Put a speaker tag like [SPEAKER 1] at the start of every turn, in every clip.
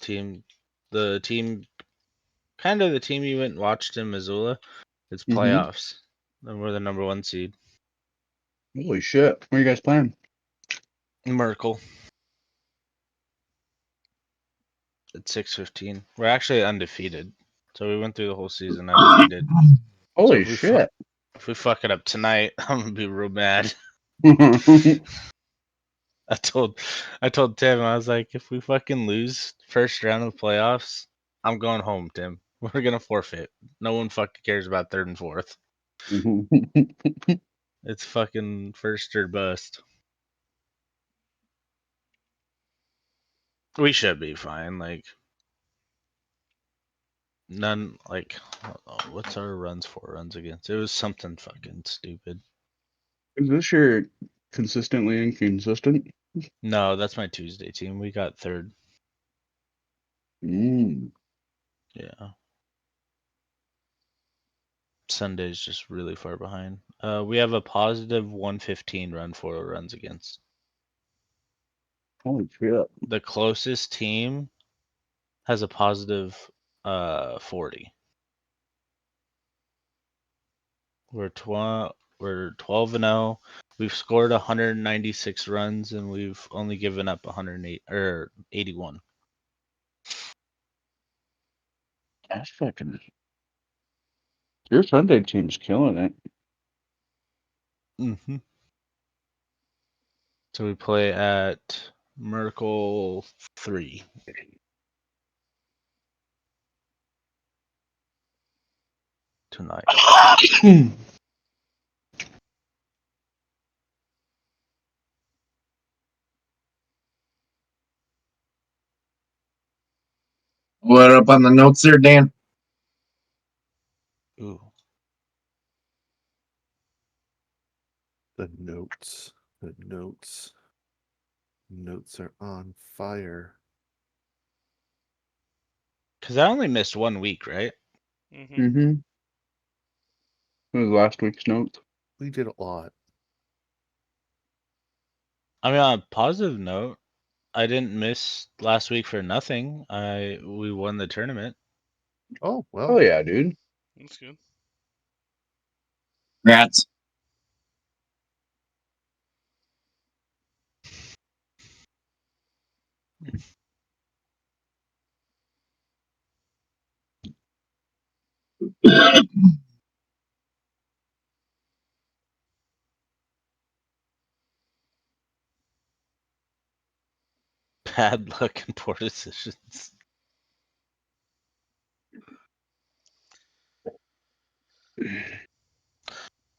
[SPEAKER 1] team. The team, kind of the team you went and watched in Missoula. It's playoffs. And we're the number 1 seed.
[SPEAKER 2] Holy shit. What are you guys playing?
[SPEAKER 1] Merkel. At 6:15. We're actually undefeated. So we went through the whole season undefeated.
[SPEAKER 2] Holy
[SPEAKER 1] so
[SPEAKER 2] shit.
[SPEAKER 1] If we fuck it up tonight, I'm gonna be real mad. I told Tim, I was like, if we fucking lose first round of the playoffs, I'm going home, Tim. We're gonna forfeit. No one fucking cares about third and fourth. It's fucking first or bust. We should be fine. Like none. Like what's our runs for? Runs against? It was something fucking stupid.
[SPEAKER 2] Is this your consistently inconsistent?
[SPEAKER 1] No, that's my Tuesday team. We got third. Yeah. Sunday's just really far behind. We have a positive 115 run for runs against.
[SPEAKER 2] Holy shit.
[SPEAKER 1] The closest team has a positive 40. We're 12-0. We've scored 196 runs and we've only given up 108 or 81.
[SPEAKER 2] That's fucking. Your Sunday team's killing it.
[SPEAKER 1] Mm-hmm. So we play at Merkel 3. Tonight.
[SPEAKER 3] What up on the notes there, Dan?
[SPEAKER 1] Ooh.
[SPEAKER 4] The notes. The notes. Notes are on fire.
[SPEAKER 1] Because I only missed 1 week, right?
[SPEAKER 2] Mm-hmm. It was last week's notes.
[SPEAKER 4] We did a lot.
[SPEAKER 1] I mean, on a positive note, I didn't miss last week for nothing. We won the tournament.
[SPEAKER 4] Oh, well.
[SPEAKER 2] Oh, yeah, dude.
[SPEAKER 5] That's good.
[SPEAKER 3] Rats.
[SPEAKER 1] Bad luck and poor decisions.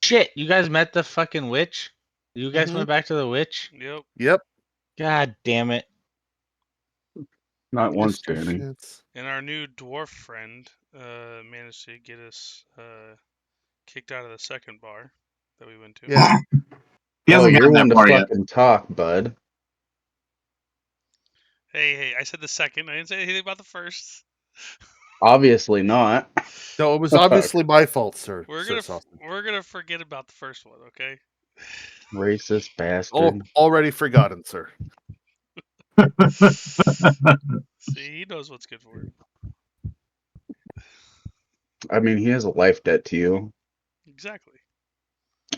[SPEAKER 1] Shit, you guys met the fucking witch? You guys went back to the witch?
[SPEAKER 5] Yep.
[SPEAKER 4] Yep.
[SPEAKER 1] God damn it.
[SPEAKER 2] Not once, Danny.
[SPEAKER 5] And our new dwarf friend managed to get us kicked out of the second bar that we went to.
[SPEAKER 4] Yeah.
[SPEAKER 3] He hasn't
[SPEAKER 2] you're
[SPEAKER 3] gotten
[SPEAKER 2] one
[SPEAKER 3] that
[SPEAKER 2] to
[SPEAKER 3] far yet.
[SPEAKER 2] fucking talk, bud.
[SPEAKER 5] Hey, I said the second. I didn't say anything about the first.
[SPEAKER 2] Obviously not.
[SPEAKER 4] No, it was obviously my fault, sir.
[SPEAKER 5] We're gonna forget about the first one, okay?
[SPEAKER 2] Racist bastard.
[SPEAKER 4] Oh, already forgotten, sir.
[SPEAKER 5] See, he knows what's good for him.
[SPEAKER 2] I mean, he has a life debt to you.
[SPEAKER 5] Exactly.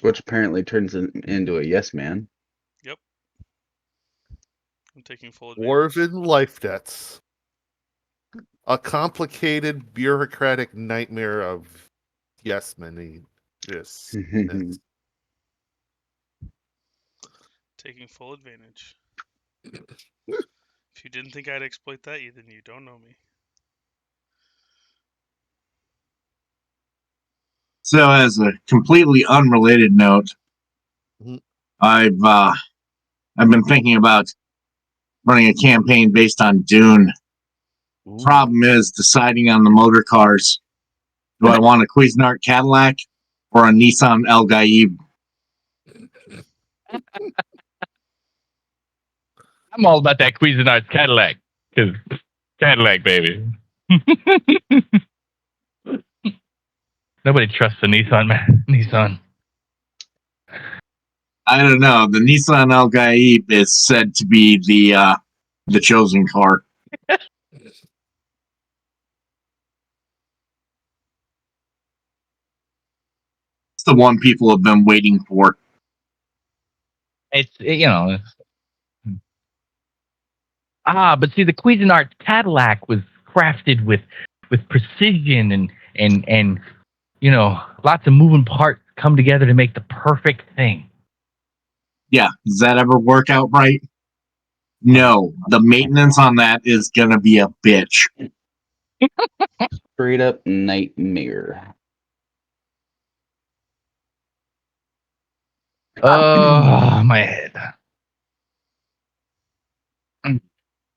[SPEAKER 2] Which apparently turns him into a yes man.
[SPEAKER 5] Yep. I'm taking full advantage.
[SPEAKER 4] Dwarven life debts. A complicated bureaucratic nightmare of yes men. Yes.
[SPEAKER 5] Taking full advantage. If you didn't think I'd exploit that, then you don't know me.
[SPEAKER 3] So, as a completely unrelated note, I've been thinking about running a campaign based on Dune. Problem is deciding on the motor cars. Do I want a Cuisinart Cadillac or a Nissan El Gaib?
[SPEAKER 6] I'm all about that Cuisinart Cadillac. Because Cadillac, baby. Nobody trusts the Nissan, man. Nissan.
[SPEAKER 3] I don't know. The Nissan El Gaib is said to be the chosen car. That's the one people have been waiting for.
[SPEAKER 6] It's but see, the Cuisinart Cadillac was crafted with precision and lots of moving parts come together to make the perfect thing.
[SPEAKER 3] Yeah, does that ever work out right? No, the maintenance on that is gonna be a bitch.
[SPEAKER 2] Straight up nightmare.
[SPEAKER 6] Oh, my head.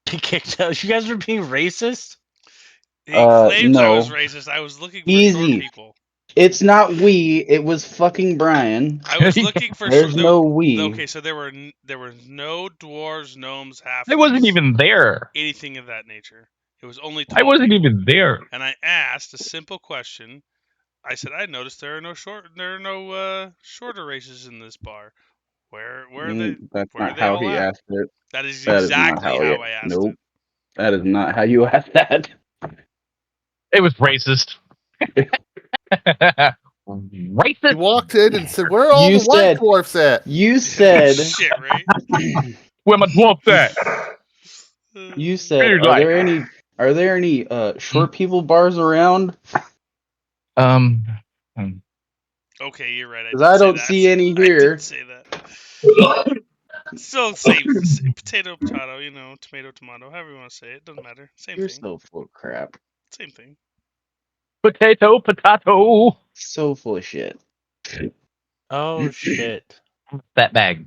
[SPEAKER 1] Kicked out. You guys were being racist?
[SPEAKER 5] He claims I was
[SPEAKER 2] no.
[SPEAKER 5] racist. I was looking for
[SPEAKER 2] Easy.
[SPEAKER 5] short people.
[SPEAKER 2] It's not we. It was fucking Brian.
[SPEAKER 5] I was looking for.
[SPEAKER 2] There's no we.
[SPEAKER 5] Okay, so there were no dwarves, gnomes, halflings.
[SPEAKER 6] I wasn't even there.
[SPEAKER 5] Anything of that nature. It was only tall
[SPEAKER 6] I wasn't
[SPEAKER 5] people.
[SPEAKER 6] even there.
[SPEAKER 5] And I asked a simple question. I said, I noticed there are no shorter races in this bar. Where are they?
[SPEAKER 2] That's
[SPEAKER 5] Where are
[SPEAKER 2] not
[SPEAKER 5] they
[SPEAKER 2] how
[SPEAKER 5] all
[SPEAKER 2] he
[SPEAKER 5] at?
[SPEAKER 2] asked it.
[SPEAKER 5] That is
[SPEAKER 2] That is
[SPEAKER 5] exactly
[SPEAKER 2] not
[SPEAKER 5] how I asked
[SPEAKER 2] Nope.
[SPEAKER 5] it.
[SPEAKER 2] That is not how you asked that.
[SPEAKER 6] It was racist. Racist.
[SPEAKER 4] He walked in and said, "Where are all
[SPEAKER 2] You
[SPEAKER 4] the white
[SPEAKER 2] said-
[SPEAKER 4] dwarfs at?"
[SPEAKER 2] You said.
[SPEAKER 5] Shit, right?
[SPEAKER 6] Where my dwarf at?
[SPEAKER 2] You said.
[SPEAKER 6] Dude,
[SPEAKER 2] Are
[SPEAKER 6] like-
[SPEAKER 2] there any short people bars around?
[SPEAKER 5] Okay, you're right.
[SPEAKER 2] Because I don't see any
[SPEAKER 5] I
[SPEAKER 2] here.
[SPEAKER 5] did say that. Still same potato, tomato, tomato, however you want to say it. Doesn't matter. Same
[SPEAKER 2] You're
[SPEAKER 5] thing.
[SPEAKER 2] so full of crap.
[SPEAKER 5] Same thing.
[SPEAKER 6] Potato.
[SPEAKER 2] So full of shit.
[SPEAKER 1] Oh shit.
[SPEAKER 6] That bag.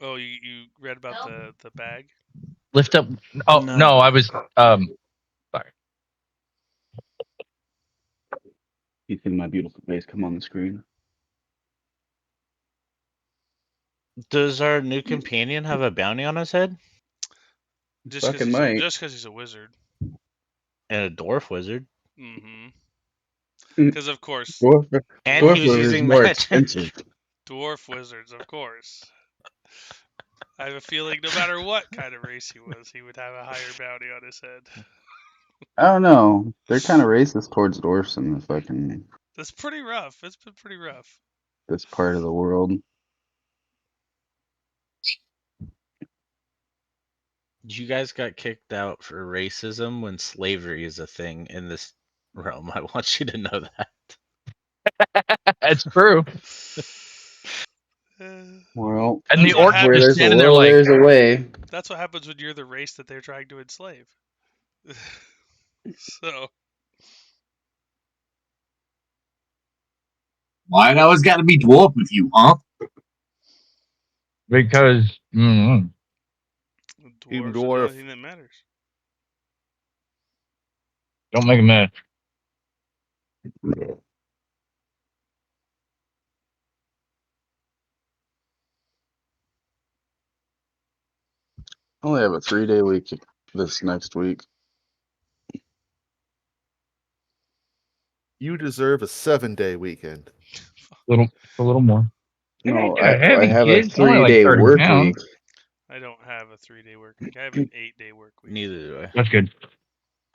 [SPEAKER 5] Oh, you read about the bag?
[SPEAKER 6] Lift up. Oh
[SPEAKER 1] No.
[SPEAKER 6] no, I was sorry.
[SPEAKER 2] You think my beautiful face come on the screen?
[SPEAKER 1] Does our new companion have a bounty on his head?
[SPEAKER 5] Just
[SPEAKER 2] Fucking might.
[SPEAKER 5] because he's a wizard.
[SPEAKER 1] And a dwarf wizard.
[SPEAKER 5] Mm-hmm.
[SPEAKER 2] Mm.
[SPEAKER 5] Because of course,
[SPEAKER 1] And he was using
[SPEAKER 2] more
[SPEAKER 1] magic.
[SPEAKER 2] expensive.
[SPEAKER 5] dwarf wizards, of course. I have a feeling no matter what kind of race he was, he would have a higher bounty on his head.
[SPEAKER 2] I don't know. They're kind of racist towards dwarfs in the fucking
[SPEAKER 5] That's pretty rough. It's been pretty rough.
[SPEAKER 2] this part of the world.
[SPEAKER 1] You guys got kicked out for racism when slavery is a thing in this realm. I want you to know that.
[SPEAKER 6] It's true.
[SPEAKER 2] Well,
[SPEAKER 6] And the
[SPEAKER 5] That's what
[SPEAKER 6] orcs
[SPEAKER 2] where
[SPEAKER 6] just
[SPEAKER 2] there's a
[SPEAKER 6] standing there
[SPEAKER 2] will,
[SPEAKER 6] like,
[SPEAKER 2] there's a way.
[SPEAKER 5] That's what happens when you're the race that they're trying to enslave. So
[SPEAKER 3] Why it always got to be dwarf with you, huh?
[SPEAKER 6] because
[SPEAKER 5] dwarves
[SPEAKER 4] Even
[SPEAKER 5] are the
[SPEAKER 4] dwarf.
[SPEAKER 5] only thing that matters.
[SPEAKER 6] don't make a mess.
[SPEAKER 2] I only have a 3-day week this next week.
[SPEAKER 4] You deserve a 7-day weekend.
[SPEAKER 6] A little more.
[SPEAKER 2] No,
[SPEAKER 6] Yeah, heavy,
[SPEAKER 2] I have a
[SPEAKER 6] kid. It's only like
[SPEAKER 2] 3-day
[SPEAKER 6] 30
[SPEAKER 2] work
[SPEAKER 6] pounds.
[SPEAKER 2] week.
[SPEAKER 5] I don't have a 3-day work week. I have an 8-day work week.
[SPEAKER 1] Neither do I.
[SPEAKER 6] That's good.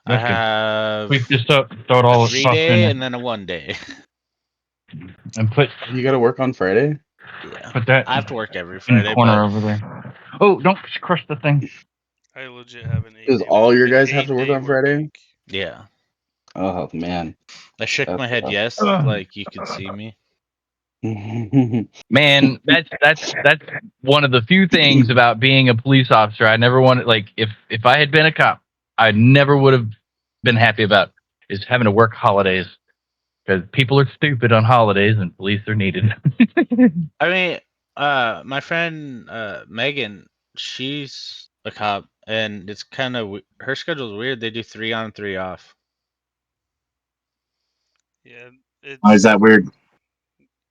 [SPEAKER 1] I have
[SPEAKER 6] We just throw it all
[SPEAKER 1] a
[SPEAKER 6] across
[SPEAKER 1] 3-day
[SPEAKER 6] in
[SPEAKER 1] and then a 1-day.
[SPEAKER 6] and put
[SPEAKER 2] You got to work on Friday?
[SPEAKER 1] Yeah.
[SPEAKER 6] that
[SPEAKER 1] I have to work every
[SPEAKER 6] in
[SPEAKER 1] Friday,
[SPEAKER 6] the corner
[SPEAKER 1] but
[SPEAKER 6] over there. Oh, don't crush the thing.
[SPEAKER 5] I legit have an 8-day.
[SPEAKER 2] Does all your
[SPEAKER 5] an
[SPEAKER 2] guys have to work
[SPEAKER 5] 8-day
[SPEAKER 2] on Friday?
[SPEAKER 5] week.
[SPEAKER 1] yeah.
[SPEAKER 2] Oh man.
[SPEAKER 1] I shook
[SPEAKER 2] That's
[SPEAKER 1] my head
[SPEAKER 2] rough.
[SPEAKER 1] yes, like you could see me.
[SPEAKER 6] Man, that's one of the few things about being a police officer I never wanted. Like, if I had been a cop, I never would have been happy about is having to work holidays because people are stupid on holidays and police are needed.
[SPEAKER 1] I mean, my friend Megan, she's a cop, and it's kind of her schedule's weird. They do 3 on, 3 off.
[SPEAKER 5] Yeah, it's.
[SPEAKER 3] Why is that weird?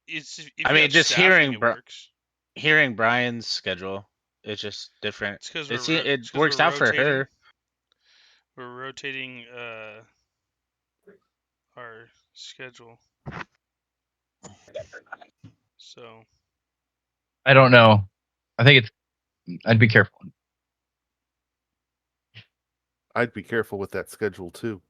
[SPEAKER 5] It's. If
[SPEAKER 1] I
[SPEAKER 5] you
[SPEAKER 1] mean,
[SPEAKER 5] have
[SPEAKER 1] just
[SPEAKER 5] staffing, it works.
[SPEAKER 1] hearing Brian's schedule, it's just different.
[SPEAKER 5] It's because
[SPEAKER 1] It works out for her.
[SPEAKER 5] We're rotating our schedule. So
[SPEAKER 6] I don't know. I think I'd be careful.
[SPEAKER 4] I'd be careful with that schedule too.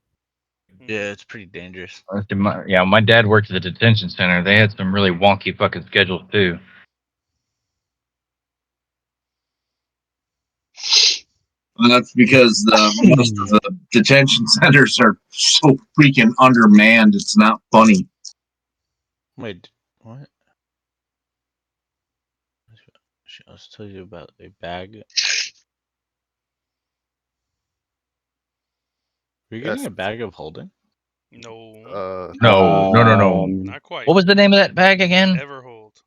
[SPEAKER 1] Yeah, it's pretty dangerous.
[SPEAKER 6] My dad worked at the detention center. They had some really wonky fucking schedules too.
[SPEAKER 3] Well, that's because most of the detention centers are so freaking undermanned. It's not funny.
[SPEAKER 1] Wait, what? I'll tell you about a bag. Are you getting
[SPEAKER 4] Yes.
[SPEAKER 1] a bag of holding?
[SPEAKER 5] No,
[SPEAKER 6] No.
[SPEAKER 5] not quite.
[SPEAKER 6] What was the name of that bag again?
[SPEAKER 5] Everhold.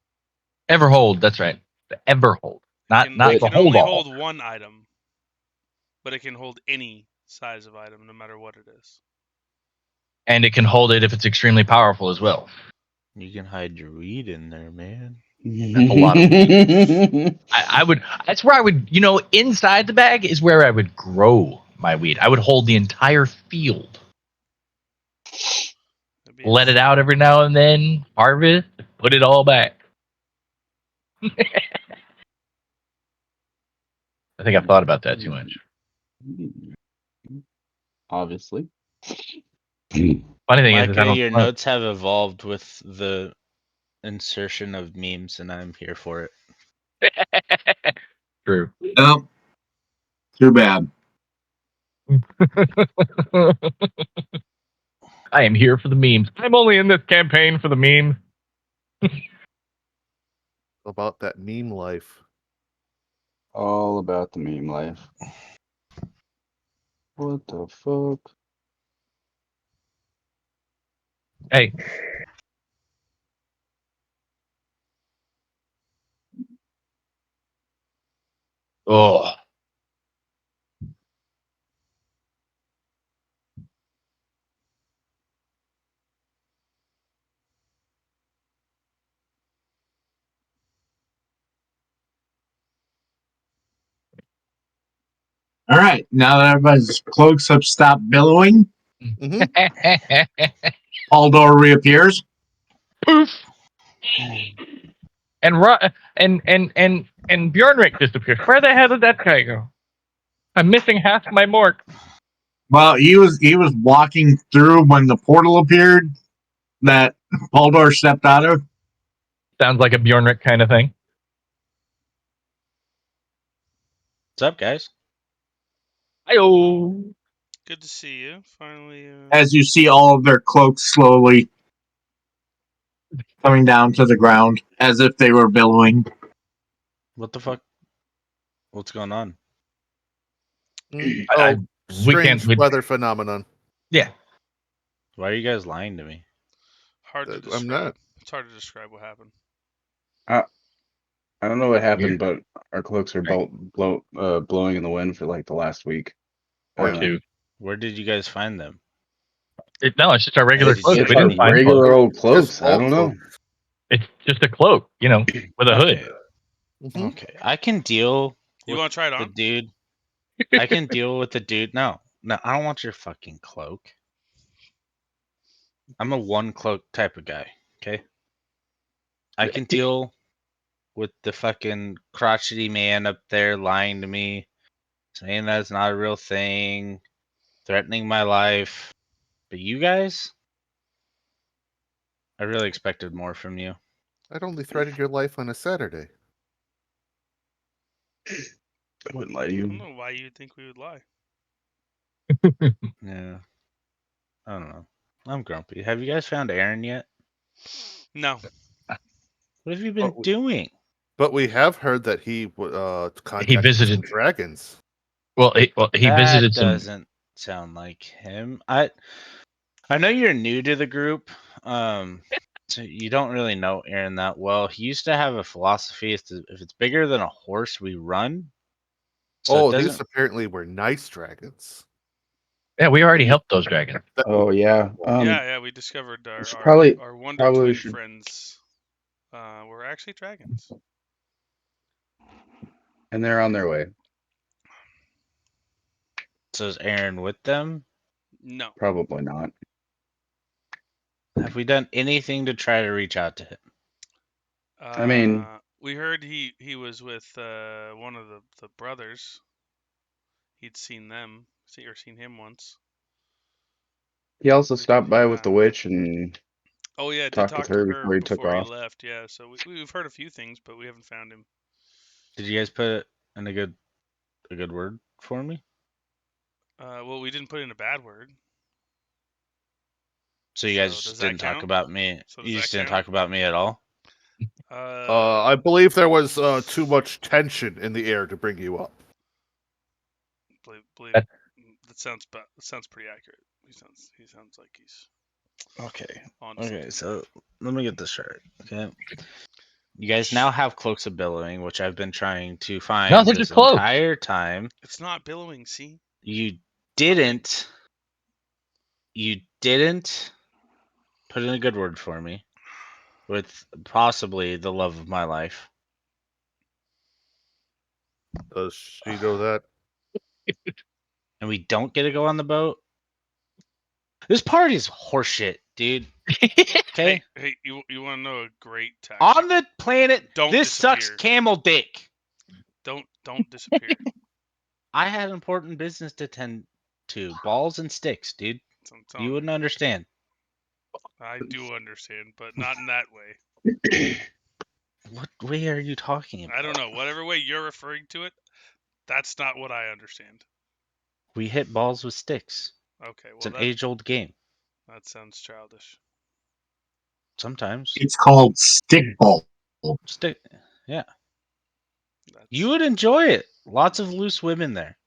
[SPEAKER 6] Everhold. That's right. The Everhold. Not
[SPEAKER 5] It
[SPEAKER 6] the
[SPEAKER 5] can
[SPEAKER 6] hold
[SPEAKER 5] only
[SPEAKER 6] all.
[SPEAKER 5] hold one item, but it can hold any size of item, no matter what it is.
[SPEAKER 6] And it can hold it if it's extremely powerful as well.
[SPEAKER 1] You can hide your weed in there, man.
[SPEAKER 6] That's a lot of weed. I would. That's where I would. Inside the bag is where I would grow my weed. I would hold the entire field. Let it out every now and then. Harvest. Put it all back. I think I've thought about that too much.
[SPEAKER 2] Obviously.
[SPEAKER 6] Funny thing is, I
[SPEAKER 1] Micah,
[SPEAKER 6] don't
[SPEAKER 1] your
[SPEAKER 6] smoke.
[SPEAKER 1] notes have evolved with the insertion of memes, and I'm here for it.
[SPEAKER 6] True.
[SPEAKER 3] No, too bad.
[SPEAKER 6] I am here for the memes. I'm only in this campaign for the memes.
[SPEAKER 4] About that meme life.
[SPEAKER 2] All about the meme life. What the fuck?
[SPEAKER 6] Hey. Oh.
[SPEAKER 3] All right, now that everybody's cloaks have stopped billowing, Aldor reappears.
[SPEAKER 6] Poof. And Bjornrik disappears. Where the hell did that guy go? I'm missing half my mork.
[SPEAKER 3] Well, he was walking through when the portal appeared that Aldor stepped out of.
[SPEAKER 6] Sounds like a Bjornrik kind of thing.
[SPEAKER 1] What's up, guys?
[SPEAKER 6] Hi-oh.
[SPEAKER 5] Good to see you. Finally.
[SPEAKER 3] As you see all of their cloaks slowly coming down to the ground as if they were billowing.
[SPEAKER 1] What the fuck? What's going on?
[SPEAKER 4] Strange weather phenomenon.
[SPEAKER 6] Yeah.
[SPEAKER 1] Why are you guys lying to me?
[SPEAKER 5] Hard to describe.
[SPEAKER 4] I'm not.
[SPEAKER 5] It's hard to describe what happened.
[SPEAKER 2] I don't know what happened, but our cloaks are blowing in the wind for like the last week.
[SPEAKER 6] Or two.
[SPEAKER 1] Where did you guys find them?
[SPEAKER 6] No, it's just our regular
[SPEAKER 1] Did you
[SPEAKER 6] cloak.
[SPEAKER 1] get
[SPEAKER 6] We didn't
[SPEAKER 1] any-
[SPEAKER 6] find
[SPEAKER 2] regular
[SPEAKER 6] clothes.
[SPEAKER 2] old cloaks. I don't know.
[SPEAKER 6] It's just a cloak, with a hood.
[SPEAKER 1] Okay, I can deal.
[SPEAKER 5] You want to try it
[SPEAKER 1] the
[SPEAKER 5] on?
[SPEAKER 1] dude? I can deal with the dude. No, I don't want your fucking cloak. I'm a one cloak type of guy. Okay. I can deal with the fucking crotchety man up there lying to me, saying that's not a real thing, threatening my life. But you guys, I really expected more from you.
[SPEAKER 4] I'd only threatened your life on a Saturday.
[SPEAKER 2] I wouldn't lie to
[SPEAKER 5] I
[SPEAKER 2] you.
[SPEAKER 5] don't know why you'd think we would lie.
[SPEAKER 1] Yeah. I don't know. I'm grumpy. Have you guys found Aaron yet?
[SPEAKER 5] No.
[SPEAKER 1] What have you been doing?
[SPEAKER 4] But we have heard that he contacted
[SPEAKER 6] visited
[SPEAKER 4] some dragons.
[SPEAKER 6] Well, he visited
[SPEAKER 1] That
[SPEAKER 6] some.
[SPEAKER 1] doesn't sound like him. I know you're new to the group, so you don't really know Aaron that well. He used to have a philosophy: if it's bigger than a horse, we run. So
[SPEAKER 4] These apparently were nice dragons.
[SPEAKER 6] Yeah, we already helped those dragons.
[SPEAKER 2] Oh yeah.
[SPEAKER 5] Yeah. We discovered
[SPEAKER 2] probably-
[SPEAKER 5] our Wonder
[SPEAKER 2] probably
[SPEAKER 5] Twin
[SPEAKER 2] should-
[SPEAKER 5] friends were actually dragons.
[SPEAKER 2] And they're on their way.
[SPEAKER 1] So is Aaron with them?
[SPEAKER 5] No.
[SPEAKER 2] Probably not.
[SPEAKER 1] Have we done anything to try to reach out to him?
[SPEAKER 2] I mean,
[SPEAKER 5] we heard he was with one of the brothers. He'd seen them, or seen him once.
[SPEAKER 2] He also stopped by with the witch and
[SPEAKER 5] Oh yeah, I did
[SPEAKER 2] talked
[SPEAKER 5] talk
[SPEAKER 2] with
[SPEAKER 5] to
[SPEAKER 2] her
[SPEAKER 5] her
[SPEAKER 2] before he took off.
[SPEAKER 5] left. Yeah, so we've heard a few things, but we haven't found him.
[SPEAKER 1] Did you guys put in a good word for me?
[SPEAKER 5] Well, we didn't put in a bad word.
[SPEAKER 1] So you guys just didn't talk about me.
[SPEAKER 5] So
[SPEAKER 1] You just
[SPEAKER 5] that
[SPEAKER 1] didn't
[SPEAKER 5] count?
[SPEAKER 1] talk about me at all.
[SPEAKER 4] I believe there was too much tension in the air to bring you up.
[SPEAKER 5] Believe
[SPEAKER 6] That-
[SPEAKER 5] that sounds pretty accurate. He sounds like he's
[SPEAKER 1] Okay.
[SPEAKER 5] on
[SPEAKER 1] Okay.
[SPEAKER 5] something.
[SPEAKER 1] So let me get this straight. Okay. You guys now have cloaks of billowing, which I've been trying to find
[SPEAKER 6] No, they're
[SPEAKER 1] this
[SPEAKER 6] just cloaks.
[SPEAKER 1] entire time.
[SPEAKER 5] It's not billowing. See,
[SPEAKER 1] You didn't. You didn't put in a good word for me with possibly the love of my life.
[SPEAKER 4] Does she know that?
[SPEAKER 1] And we don't get to go on the boat. This party's horseshit, dude. Okay?
[SPEAKER 5] Hey, you want to know a great tactic?
[SPEAKER 1] On the planet,
[SPEAKER 5] Don't
[SPEAKER 1] this sucks
[SPEAKER 5] disappear.
[SPEAKER 1] camel dick.
[SPEAKER 5] Don't disappear.
[SPEAKER 1] I had important business to tend to. Balls and sticks, dude. You wouldn't understand.
[SPEAKER 5] I do understand, but not in that way.
[SPEAKER 1] What way are you talking about?
[SPEAKER 5] I don't know. Whatever way you're referring to it, that's not what I understand.
[SPEAKER 1] We hit balls with sticks.
[SPEAKER 5] Okay, well
[SPEAKER 1] It's an age-old game.
[SPEAKER 5] That sounds childish.
[SPEAKER 1] Sometimes.
[SPEAKER 3] It's called stickball.
[SPEAKER 1] Stick. Yeah. You would enjoy it. Lots of loose women there.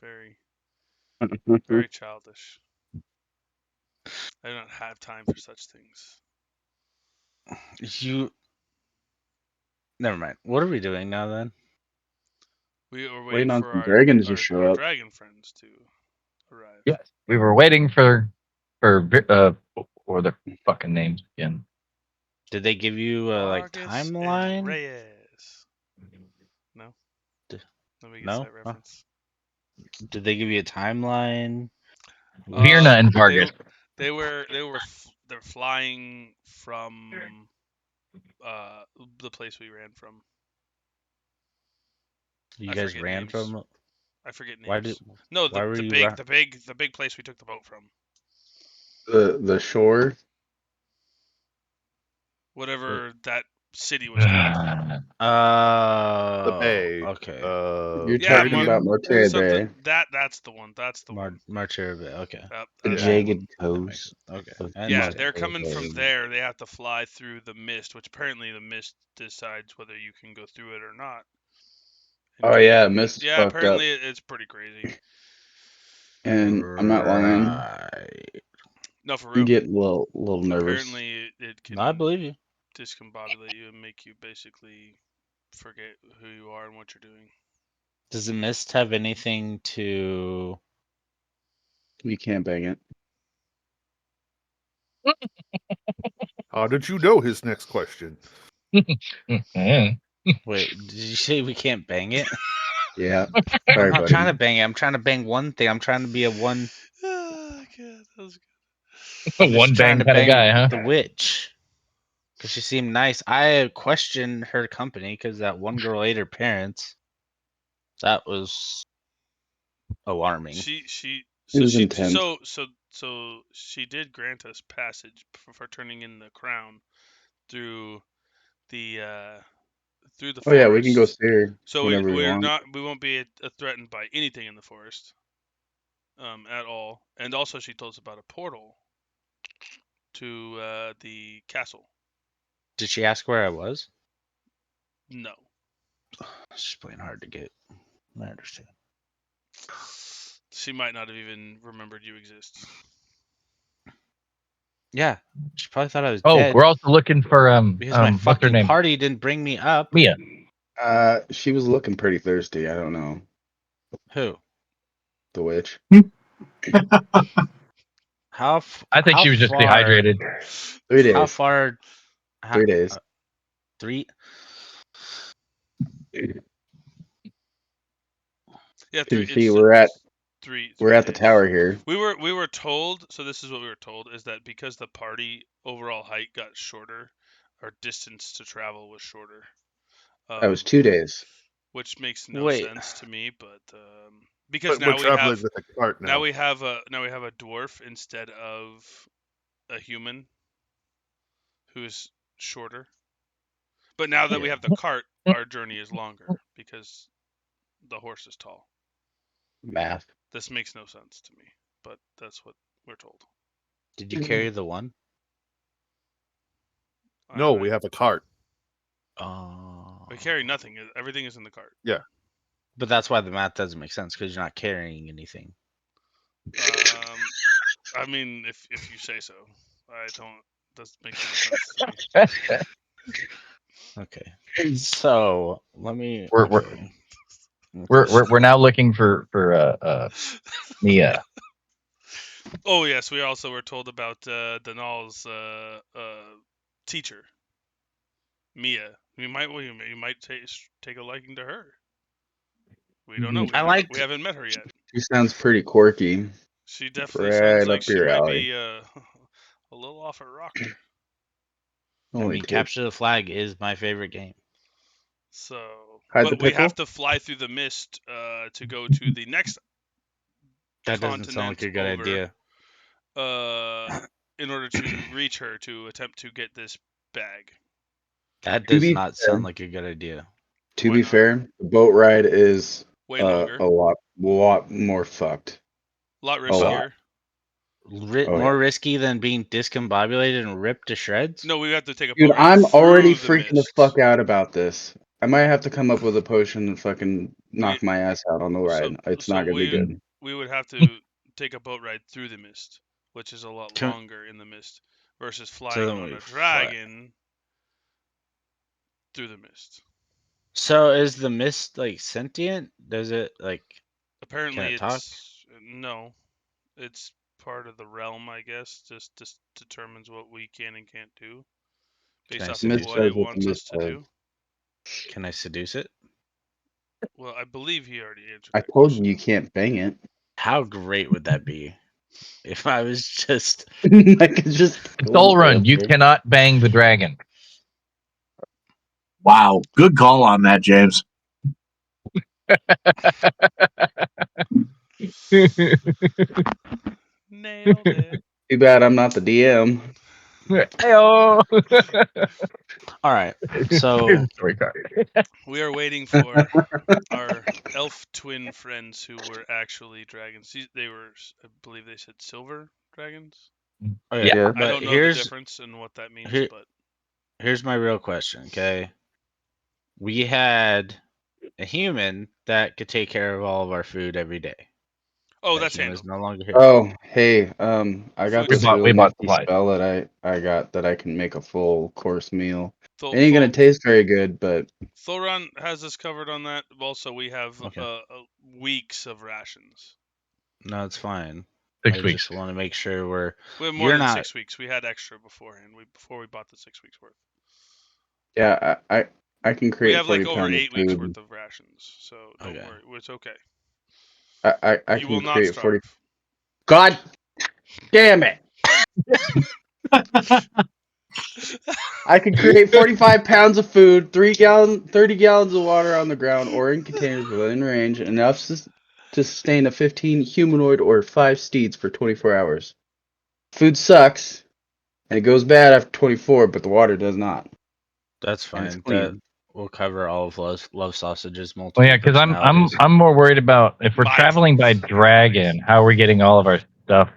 [SPEAKER 5] Very, very childish. I don't have time for such things.
[SPEAKER 1] You. Never mind. What are we doing now then?
[SPEAKER 5] We are
[SPEAKER 2] Waiting on
[SPEAKER 5] for
[SPEAKER 2] some dragons to show
[SPEAKER 5] our
[SPEAKER 2] up.
[SPEAKER 5] dragon friends to arrive.
[SPEAKER 6] Yes, we were waiting for or the fucking names again.
[SPEAKER 1] Did they give you a like
[SPEAKER 5] Vargas
[SPEAKER 1] timeline?
[SPEAKER 5] and Reyes. No. Nobody gets that reference.
[SPEAKER 1] Did they give you a timeline?
[SPEAKER 6] Virna and Vargas.
[SPEAKER 5] They're flying from the place we ran from.
[SPEAKER 1] You guys ran
[SPEAKER 5] names.
[SPEAKER 1] from?
[SPEAKER 5] I forget names.
[SPEAKER 1] Why did?
[SPEAKER 5] No,
[SPEAKER 1] why were
[SPEAKER 5] the
[SPEAKER 1] you
[SPEAKER 5] big place we took the boat from.
[SPEAKER 2] The shore.
[SPEAKER 5] Whatever that city was called.
[SPEAKER 1] Oh,
[SPEAKER 4] The Bay.
[SPEAKER 1] okay.
[SPEAKER 2] You're talking about Marterre Bay.
[SPEAKER 5] That's the one. That's the one.
[SPEAKER 1] Marterre Bay. Okay.
[SPEAKER 2] The jagged coast.
[SPEAKER 1] Okay.
[SPEAKER 5] Yeah, they're coming from there. They have to fly through the mist, which apparently the mist decides whether you can go through it or not.
[SPEAKER 2] Oh yeah, mist is
[SPEAKER 5] yeah,
[SPEAKER 2] fucked
[SPEAKER 5] apparently
[SPEAKER 2] up.
[SPEAKER 5] it's pretty crazy.
[SPEAKER 2] And I'm not lying.
[SPEAKER 5] No, for real.
[SPEAKER 2] You get a little nervous.
[SPEAKER 5] Apparently it can.
[SPEAKER 1] I believe you.
[SPEAKER 5] Discombobulate you and make you basically forget who you are and what you're doing.
[SPEAKER 1] Does the mist have anything to?
[SPEAKER 2] You can't bang it.
[SPEAKER 4] How did you know his next question?
[SPEAKER 1] Wait, did you say we can't bang it?
[SPEAKER 2] Yeah.
[SPEAKER 1] I'm not trying to bang it. I'm trying to bang one thing. I'm trying to be a one.
[SPEAKER 5] Oh, God, that was good.
[SPEAKER 1] I'm
[SPEAKER 6] One bang kind of guy, huh?
[SPEAKER 1] The witch. Because she seemed nice. I questioned her company because that one girl ate her parents. That was alarming.
[SPEAKER 2] It was intense.
[SPEAKER 5] So she did grant us passage for turning in the crown through the forest.
[SPEAKER 2] Oh yeah, we can go see her.
[SPEAKER 5] So
[SPEAKER 2] whenever we
[SPEAKER 5] we're
[SPEAKER 2] want.
[SPEAKER 5] not. We won't be threatened by anything in the forest, at all. And also, she told us about a portal to the castle.
[SPEAKER 1] Did she ask where I was?
[SPEAKER 5] No.
[SPEAKER 1] She's playing hard to get. I understand.
[SPEAKER 5] She might not have even remembered you exist.
[SPEAKER 1] Yeah, she probably thought I was
[SPEAKER 6] Oh,
[SPEAKER 1] dead.
[SPEAKER 6] we're also looking for
[SPEAKER 1] because my
[SPEAKER 6] what's her
[SPEAKER 1] fucking
[SPEAKER 6] name?
[SPEAKER 1] party didn't bring me up.
[SPEAKER 6] Mia.
[SPEAKER 2] She was looking pretty thirsty. I don't know.
[SPEAKER 1] Who?
[SPEAKER 2] The witch.
[SPEAKER 6] I think she was just dehydrated.
[SPEAKER 2] 3 days.
[SPEAKER 1] How far?
[SPEAKER 2] 3 days.
[SPEAKER 1] 3.
[SPEAKER 5] Yeah,
[SPEAKER 2] See, we're at the
[SPEAKER 5] days.
[SPEAKER 2] tower here.
[SPEAKER 5] We were told. So this is what we were told: is that because the party overall height got shorter, our distance to travel was shorter.
[SPEAKER 2] That was 2 days.
[SPEAKER 5] Which makes no sense to me, but Because
[SPEAKER 4] But we're
[SPEAKER 5] now we
[SPEAKER 4] traveling
[SPEAKER 5] have
[SPEAKER 4] with a cart now.
[SPEAKER 5] now we have a dwarf instead of a human who's shorter. But now that we have the cart, our journey is longer because the horse is tall.
[SPEAKER 2] Math.
[SPEAKER 5] This makes no sense to me, but that's what we're told.
[SPEAKER 1] Did you carry the one?
[SPEAKER 4] No, we have a cart.
[SPEAKER 1] Oh.
[SPEAKER 5] We carry nothing. Everything is in the cart.
[SPEAKER 4] Yeah.
[SPEAKER 1] But that's why the math doesn't make sense because you're not carrying anything.
[SPEAKER 5] I mean, if you say so, I don't. That makes no sense to me.
[SPEAKER 1] Okay. So let me.
[SPEAKER 6] We're now looking for Mia.
[SPEAKER 5] Oh yes, we also were told about Denal's teacher, Mia. You might take a liking to her. We don't know. We haven't met her yet.
[SPEAKER 2] She sounds pretty quirky.
[SPEAKER 5] She definitely
[SPEAKER 2] Right
[SPEAKER 5] sounds like
[SPEAKER 2] up
[SPEAKER 5] she
[SPEAKER 2] your
[SPEAKER 5] might
[SPEAKER 2] alley.
[SPEAKER 5] be a little off her rocker.
[SPEAKER 1] I mean, Capture the Flag is my favorite game.
[SPEAKER 5] So,
[SPEAKER 2] Hide the
[SPEAKER 5] but we
[SPEAKER 2] pickle?
[SPEAKER 5] have to fly through the mist to go to the next
[SPEAKER 1] That doesn't sound like a good idea.
[SPEAKER 5] In order to reach her to attempt to get this bag.
[SPEAKER 1] That does not sound like a good idea.
[SPEAKER 2] To be fair, the boat ride is
[SPEAKER 5] way longer,
[SPEAKER 2] a lot more fucked.
[SPEAKER 5] A lot riskier.
[SPEAKER 1] More risky than being discombobulated and ripped to shreds?
[SPEAKER 5] No, we have to take a
[SPEAKER 2] Dude,
[SPEAKER 5] boat ride
[SPEAKER 2] I'm already
[SPEAKER 5] through
[SPEAKER 2] freaking the fuck out about this. I might have to come up with a potion and fucking knock my ass out on the ride. It's not gonna be good.
[SPEAKER 5] We would have to take a boat ride through the mist, which is a lot longer in the mist, versus flying on a dragon through the mist.
[SPEAKER 1] So is the mist like sentient? Does it like?
[SPEAKER 5] Apparently,
[SPEAKER 1] talk?
[SPEAKER 5] No. It's part of the realm, I guess. Just determines what we can and can't do based off of what it wants us to do.
[SPEAKER 1] Can I seduce it?
[SPEAKER 5] Well, I believe he already answered.
[SPEAKER 2] I told you can't bang it.
[SPEAKER 1] How great would that be? If I was just
[SPEAKER 2] I could just
[SPEAKER 6] Soul Run, you cannot bang the dragon.
[SPEAKER 3] Wow, good call on that, James.
[SPEAKER 5] Nailed it.
[SPEAKER 2] Too bad I'm not the DM.
[SPEAKER 6] Heyo.
[SPEAKER 1] All right, so
[SPEAKER 5] we are waiting for our elf twin friends who were actually dragons. They were, I believe, they said silver dragons.
[SPEAKER 1] Oh, yeah.
[SPEAKER 5] I don't know the difference and what that means, but
[SPEAKER 1] here's my real question. Okay, we had a human that could take care of all of our food every day.
[SPEAKER 5] Oh, that's handled.
[SPEAKER 1] No longer here.
[SPEAKER 2] Oh, hey, I got this really nifty
[SPEAKER 6] supplies.
[SPEAKER 2] spell that I got that I can make a full course meal. It ain't gonna taste very good, but
[SPEAKER 5] Thoron has us covered on that. Also, we have weeks of rations.
[SPEAKER 1] No, it's fine.
[SPEAKER 6] 6
[SPEAKER 1] I
[SPEAKER 6] weeks.
[SPEAKER 1] just want to make sure
[SPEAKER 5] we have more than 6 weeks. We had extra beforehand. Before we bought the 6 weeks worth.
[SPEAKER 2] Yeah, I can create.
[SPEAKER 5] We have like
[SPEAKER 2] 40
[SPEAKER 5] over
[SPEAKER 2] pounds
[SPEAKER 5] 8
[SPEAKER 2] of
[SPEAKER 5] weeks
[SPEAKER 2] food.
[SPEAKER 5] worth of rations, so don't worry, it's okay.
[SPEAKER 2] I
[SPEAKER 5] you
[SPEAKER 2] can
[SPEAKER 5] will not
[SPEAKER 2] create
[SPEAKER 5] starve.
[SPEAKER 2] 40. God damn it! I can create 45 pounds of food, 30 gallons of water on the ground or in containers within range, enough to sustain a 15 humanoid or 5 steeds for 24 hours. Food sucks, and it goes bad after 24, but the water does not.
[SPEAKER 1] That's fine. That will cover all of Love Sausage's multiple.
[SPEAKER 6] Well, yeah, because I'm more worried about if we're traveling by dragon, how are we getting all of our stuff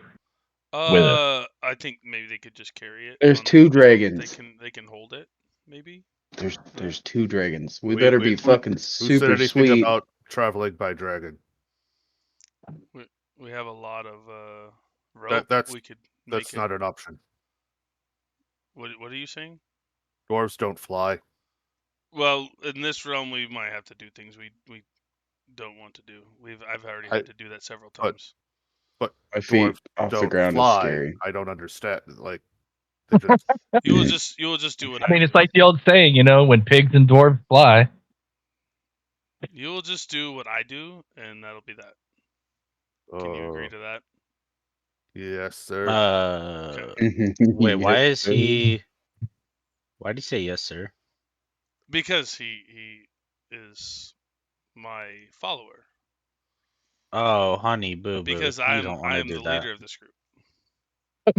[SPEAKER 6] with us?
[SPEAKER 5] I think maybe they could just carry it.
[SPEAKER 2] There's 2 dragons.
[SPEAKER 5] They can hold it, maybe.
[SPEAKER 2] There's 2 dragons. We better be fucking super
[SPEAKER 4] said anything
[SPEAKER 2] sweet
[SPEAKER 4] about traveling by dragon.
[SPEAKER 5] We have a lot of rope.
[SPEAKER 4] That's not an option.
[SPEAKER 5] What are you saying?
[SPEAKER 4] Dwarves don't fly.
[SPEAKER 5] Well, in this realm, we might have to do things we don't want to do. I've already had to do that several times.
[SPEAKER 4] But
[SPEAKER 2] my feet off the ground
[SPEAKER 4] fly.
[SPEAKER 2] is scary.
[SPEAKER 4] I don't understand. Like
[SPEAKER 5] you will just do what
[SPEAKER 6] I mean, it's like the old saying, when pigs and dwarves fly.
[SPEAKER 5] You will just do what I do, and that'll be that. Can you agree to that?
[SPEAKER 4] Yes, sir.
[SPEAKER 5] Okay.
[SPEAKER 1] Wait, why is he? Why did he say yes, sir?
[SPEAKER 5] Because he is my follower.
[SPEAKER 1] Oh, honey, boo boo.
[SPEAKER 5] Because
[SPEAKER 1] You
[SPEAKER 5] I
[SPEAKER 1] don't want to
[SPEAKER 5] am
[SPEAKER 1] do
[SPEAKER 5] the
[SPEAKER 1] that.
[SPEAKER 5] leader of this group.
[SPEAKER 2] Hmm.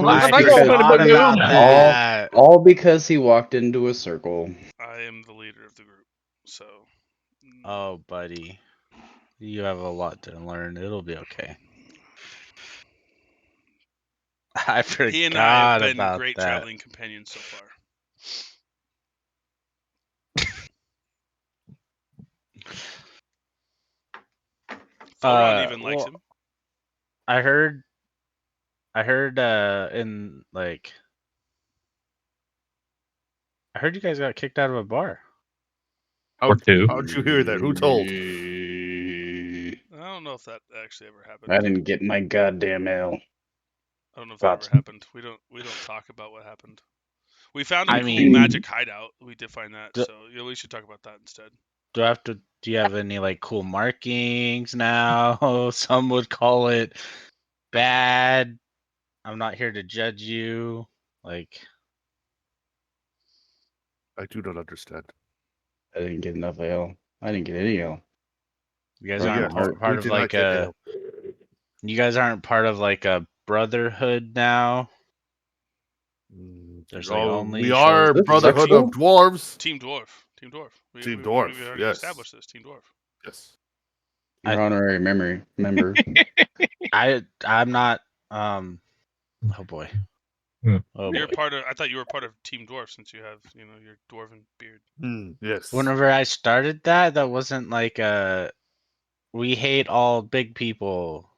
[SPEAKER 1] I
[SPEAKER 2] because
[SPEAKER 1] forgot about that.
[SPEAKER 2] All because he walked into a circle.
[SPEAKER 5] I am the leader of the group. So.
[SPEAKER 1] Oh, buddy. You have a lot to learn. It'll be okay. I forgot
[SPEAKER 5] He and I have been
[SPEAKER 1] about
[SPEAKER 5] great
[SPEAKER 1] that.
[SPEAKER 5] traveling companions so far. Thoron even likes him.
[SPEAKER 1] I heard in like I heard you guys got kicked out of a bar.
[SPEAKER 6] Or two.
[SPEAKER 4] How'd you hear that? Who told?
[SPEAKER 5] I don't know if that actually ever happened.
[SPEAKER 2] I didn't get my goddamn mail.
[SPEAKER 5] I don't know if that ever happened. We don't talk about what happened. We found a
[SPEAKER 1] I
[SPEAKER 5] cool
[SPEAKER 1] mean-
[SPEAKER 5] magic hideout. We did find that, so we should talk about that instead.
[SPEAKER 1] Do you have any like cool markings now? Some would call it bad. I'm not here to judge you. Like,
[SPEAKER 4] I do not understand.
[SPEAKER 2] I didn't get enough ale. I didn't get any ale.
[SPEAKER 1] you guys
[SPEAKER 2] Oh,
[SPEAKER 1] aren't
[SPEAKER 2] yeah.
[SPEAKER 1] part of like a. You guys aren't part of like a brotherhood now. There's like only
[SPEAKER 4] we are
[SPEAKER 2] This
[SPEAKER 4] Brotherhood
[SPEAKER 2] sexual?
[SPEAKER 4] of Dwarves.
[SPEAKER 5] Team Dwarf. We already
[SPEAKER 4] Yes.
[SPEAKER 5] established this. Team Dwarf.
[SPEAKER 4] Yes.
[SPEAKER 2] Your honorary member.
[SPEAKER 1] I'm not. Oh boy. Oh
[SPEAKER 5] You're
[SPEAKER 1] boy.
[SPEAKER 5] part of. I thought you were part of Team Dwarf since you have your dwarven beard.
[SPEAKER 4] Yes.
[SPEAKER 1] Whenever I started that wasn't like a we hate all big people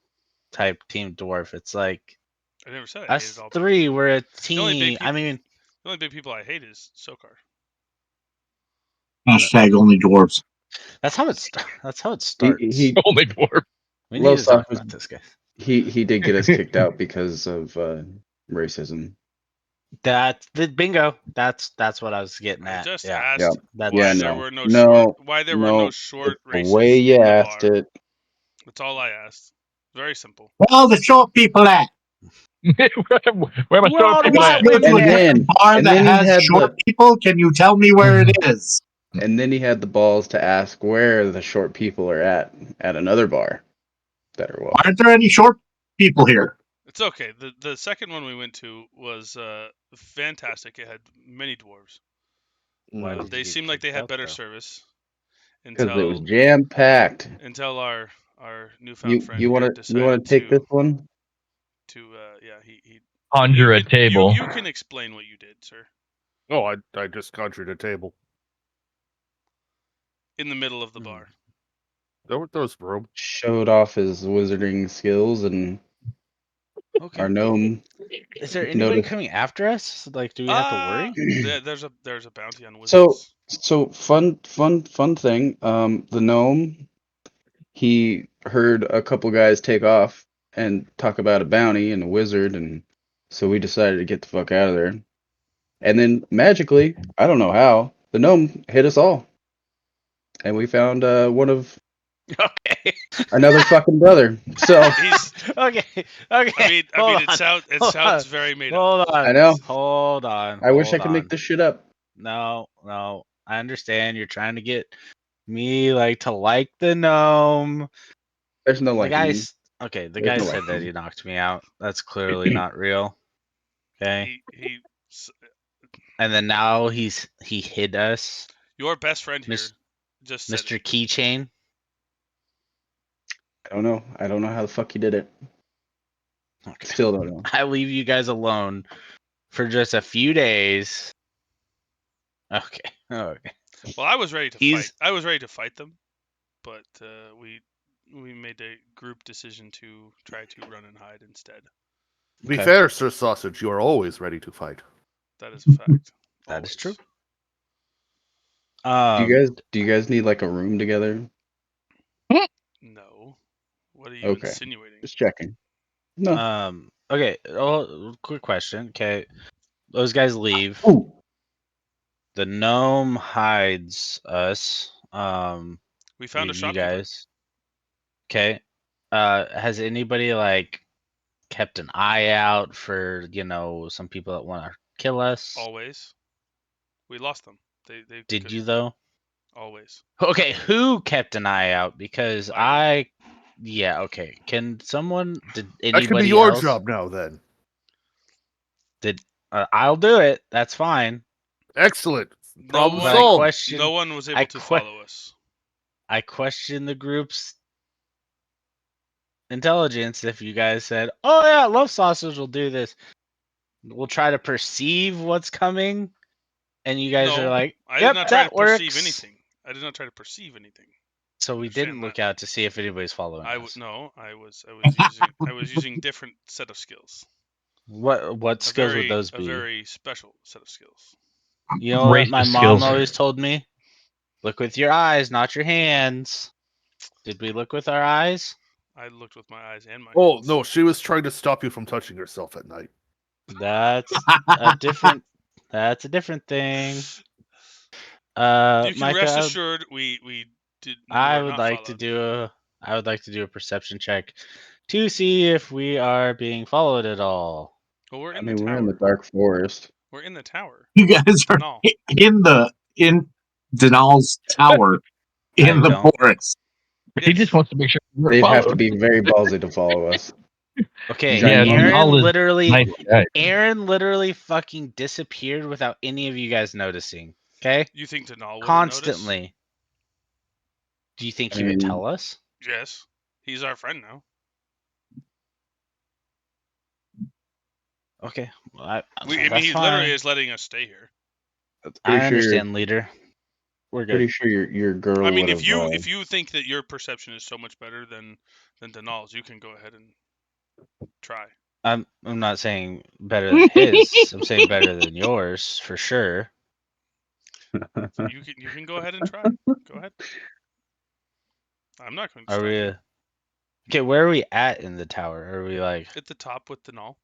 [SPEAKER 1] type Team Dwarf. It's like
[SPEAKER 5] I never said I
[SPEAKER 1] us
[SPEAKER 5] hated all.
[SPEAKER 1] three were a
[SPEAKER 5] The only big
[SPEAKER 1] team.
[SPEAKER 5] people,
[SPEAKER 1] I mean,
[SPEAKER 5] the only big people I hate is Sokar.
[SPEAKER 3] Hashtag only dwarves.
[SPEAKER 1] that's how it starts.
[SPEAKER 2] He
[SPEAKER 6] Only dwarf.
[SPEAKER 1] We need to
[SPEAKER 2] Low
[SPEAKER 1] talk
[SPEAKER 2] Sock
[SPEAKER 1] about this, guys.
[SPEAKER 2] he did get us kicked out because of racism.
[SPEAKER 1] That's the bingo. That's what I was getting
[SPEAKER 5] I
[SPEAKER 1] at.
[SPEAKER 5] just
[SPEAKER 1] Yeah.
[SPEAKER 5] asked
[SPEAKER 1] That's,
[SPEAKER 5] why
[SPEAKER 2] Yeah,
[SPEAKER 5] there
[SPEAKER 2] no.
[SPEAKER 5] were no
[SPEAKER 2] No,
[SPEAKER 5] short. Why there were no
[SPEAKER 2] no,
[SPEAKER 5] short
[SPEAKER 2] it's the
[SPEAKER 5] races
[SPEAKER 2] way you
[SPEAKER 5] in the
[SPEAKER 2] asked
[SPEAKER 5] bar.
[SPEAKER 2] it.
[SPEAKER 5] That's all I asked. Very simple.
[SPEAKER 3] Where all the short people at?
[SPEAKER 6] Where my
[SPEAKER 1] Where all
[SPEAKER 6] short
[SPEAKER 1] the
[SPEAKER 6] people
[SPEAKER 1] white
[SPEAKER 6] at?
[SPEAKER 1] women
[SPEAKER 2] And
[SPEAKER 1] at?
[SPEAKER 2] then
[SPEAKER 3] Bar that
[SPEAKER 2] he
[SPEAKER 3] has
[SPEAKER 2] had
[SPEAKER 3] short people? Can you tell me where it is?
[SPEAKER 2] and then he had the balls to ask where the short people are at another bar that are well.
[SPEAKER 3] Aren't there any short people here?
[SPEAKER 5] It's okay. The second one we went to was fantastic. It had many dwarves.
[SPEAKER 1] Why did
[SPEAKER 5] They
[SPEAKER 1] you get
[SPEAKER 5] seemed like they
[SPEAKER 1] kicked
[SPEAKER 5] had
[SPEAKER 1] out,
[SPEAKER 5] better
[SPEAKER 1] though?
[SPEAKER 5] service
[SPEAKER 2] Because it was
[SPEAKER 5] until
[SPEAKER 2] jam packed.
[SPEAKER 5] our newfound friend
[SPEAKER 2] You
[SPEAKER 5] here
[SPEAKER 2] want
[SPEAKER 5] decided
[SPEAKER 2] to take this one?
[SPEAKER 5] he
[SPEAKER 6] Conjure a
[SPEAKER 5] can,
[SPEAKER 6] table.
[SPEAKER 5] You can explain what you did, sir.
[SPEAKER 4] Oh, I just conjured a table.
[SPEAKER 5] In the middle of the bar.
[SPEAKER 4] There was room.
[SPEAKER 2] Showed off his wizarding skills and
[SPEAKER 1] Okay.
[SPEAKER 2] our gnome.
[SPEAKER 1] Is there anybody coming after us? Like, do we have to worry?
[SPEAKER 5] There's a bounty on wizards.
[SPEAKER 2] So fun thing. The gnome, he heard a couple guys take off and talk about a bounty and a wizard, and so we decided to get the fuck out of there. And then magically, I don't know how, the gnome hit us all, and we found one of
[SPEAKER 1] Okay.
[SPEAKER 2] another fucking brother. So
[SPEAKER 5] He's
[SPEAKER 1] okay.
[SPEAKER 5] I
[SPEAKER 1] Hold
[SPEAKER 5] mean
[SPEAKER 1] on.
[SPEAKER 5] it
[SPEAKER 1] Hold
[SPEAKER 5] sounds
[SPEAKER 1] on.
[SPEAKER 5] very made
[SPEAKER 1] Hold
[SPEAKER 5] up.
[SPEAKER 1] on.
[SPEAKER 2] I know.
[SPEAKER 1] Hold on.
[SPEAKER 2] I wish I
[SPEAKER 1] hold
[SPEAKER 2] could make
[SPEAKER 1] on.
[SPEAKER 2] this shit up.
[SPEAKER 1] No. I understand. You're trying to get me like to like the gnome.
[SPEAKER 2] There's no
[SPEAKER 1] The
[SPEAKER 2] like.
[SPEAKER 1] guy
[SPEAKER 2] There's no
[SPEAKER 1] said that
[SPEAKER 2] liking.
[SPEAKER 1] he knocked me out. That's clearly not real. Okay.
[SPEAKER 5] He
[SPEAKER 1] And then now he hid us.
[SPEAKER 5] your best friend here
[SPEAKER 1] Mis-
[SPEAKER 5] just said
[SPEAKER 1] Mr.
[SPEAKER 5] it.
[SPEAKER 1] Keychain.
[SPEAKER 2] I don't know. I don't know how the fuck he did it.
[SPEAKER 1] Okay.
[SPEAKER 2] Still don't know.
[SPEAKER 1] I leave you guys alone for just a few days. Okay.
[SPEAKER 5] Well, I was ready to fight. I was ready to fight them, but we made a group decision to try to run and hide instead.
[SPEAKER 4] To be fair, Sir Sausage, you are always ready to fight.
[SPEAKER 5] That is a fact.
[SPEAKER 1] That is true.
[SPEAKER 2] Do you guys need like a room together?
[SPEAKER 5] No. What are you
[SPEAKER 2] Okay.
[SPEAKER 5] insinuating?
[SPEAKER 2] Just checking. No.
[SPEAKER 1] Okay. Oh, quick question. Okay. Those guys leave.
[SPEAKER 2] Ooh.
[SPEAKER 1] The gnome hides us.
[SPEAKER 5] We found a
[SPEAKER 1] you
[SPEAKER 5] shopkeeper.
[SPEAKER 1] guys. Okay. Has anybody like kept an eye out for some people that want to kill us?
[SPEAKER 5] Always. We lost them. They
[SPEAKER 1] Did you though?
[SPEAKER 5] Always.
[SPEAKER 1] Okay, who kept an eye out? Because yeah, okay. Can someone? Did
[SPEAKER 4] That could be
[SPEAKER 1] anybody
[SPEAKER 4] your
[SPEAKER 1] else?
[SPEAKER 4] job now, then.
[SPEAKER 1] I'll do it. That's fine.
[SPEAKER 4] Excellent. Problem
[SPEAKER 1] But I
[SPEAKER 4] solved.
[SPEAKER 1] question.
[SPEAKER 5] No one was able to follow us.
[SPEAKER 1] I question the group's intelligence. If you guys said, "Oh yeah, Love Sausage will do this," we'll try to perceive what's coming, and you guys are like,
[SPEAKER 5] I
[SPEAKER 1] "Yep,
[SPEAKER 5] did not try
[SPEAKER 1] that
[SPEAKER 5] to
[SPEAKER 1] works."
[SPEAKER 5] perceive anything. I did not try to perceive anything.
[SPEAKER 1] So we didn't look out to see if anybody's following us.
[SPEAKER 5] No, I was using different set of skills.
[SPEAKER 1] What skills would those be?
[SPEAKER 5] A very special set of skills.
[SPEAKER 1] You know what
[SPEAKER 6] Racist
[SPEAKER 1] my mom
[SPEAKER 6] skills.
[SPEAKER 1] always told me? Look with your eyes, not your hands. Did we look with our eyes?
[SPEAKER 5] I looked with my eyes and my
[SPEAKER 4] Oh,
[SPEAKER 5] hands.
[SPEAKER 4] no, she was trying to stop you from touching yourself at night.
[SPEAKER 1] That's a different. That's a different thing.
[SPEAKER 5] You can
[SPEAKER 1] Micah,
[SPEAKER 5] rest assured we did.
[SPEAKER 1] I would like to do a perception check to see if we are being followed at all.
[SPEAKER 5] Well, we're
[SPEAKER 2] I
[SPEAKER 5] in
[SPEAKER 2] mean,
[SPEAKER 5] the
[SPEAKER 2] we're
[SPEAKER 5] tower.
[SPEAKER 2] in the dark forest.
[SPEAKER 5] We're in the tower.
[SPEAKER 3] You guys are
[SPEAKER 5] No.
[SPEAKER 3] in Denal's tower in the forest.
[SPEAKER 6] He just wants to make sure we're
[SPEAKER 2] They'd have to
[SPEAKER 6] followed.
[SPEAKER 2] be very ballsy to follow us.
[SPEAKER 1] Okay,
[SPEAKER 6] Yeah,
[SPEAKER 1] Aaron
[SPEAKER 6] Denal is
[SPEAKER 1] literally
[SPEAKER 6] nice guy.
[SPEAKER 1] Aaron literally fucking disappeared without any of you guys noticing. Okay?
[SPEAKER 5] You think Denal would
[SPEAKER 1] Constantly.
[SPEAKER 5] notice?
[SPEAKER 1] Do you think he would tell us?
[SPEAKER 5] Yes. He's our friend now.
[SPEAKER 1] Okay. Well,
[SPEAKER 5] He literally is letting us stay here.
[SPEAKER 1] I understand, leader. We're good.
[SPEAKER 2] Pretty sure your girl.
[SPEAKER 5] I mean, if you think that your perception is so much better than Denal's, you can go ahead and try.
[SPEAKER 1] I'm not saying better than his. I'm saying better than yours for sure.
[SPEAKER 5] You can go ahead and try. Go ahead. I'm not going to stop you.
[SPEAKER 1] Okay, where are we at in the tower? Are we like
[SPEAKER 5] at the top with Denal?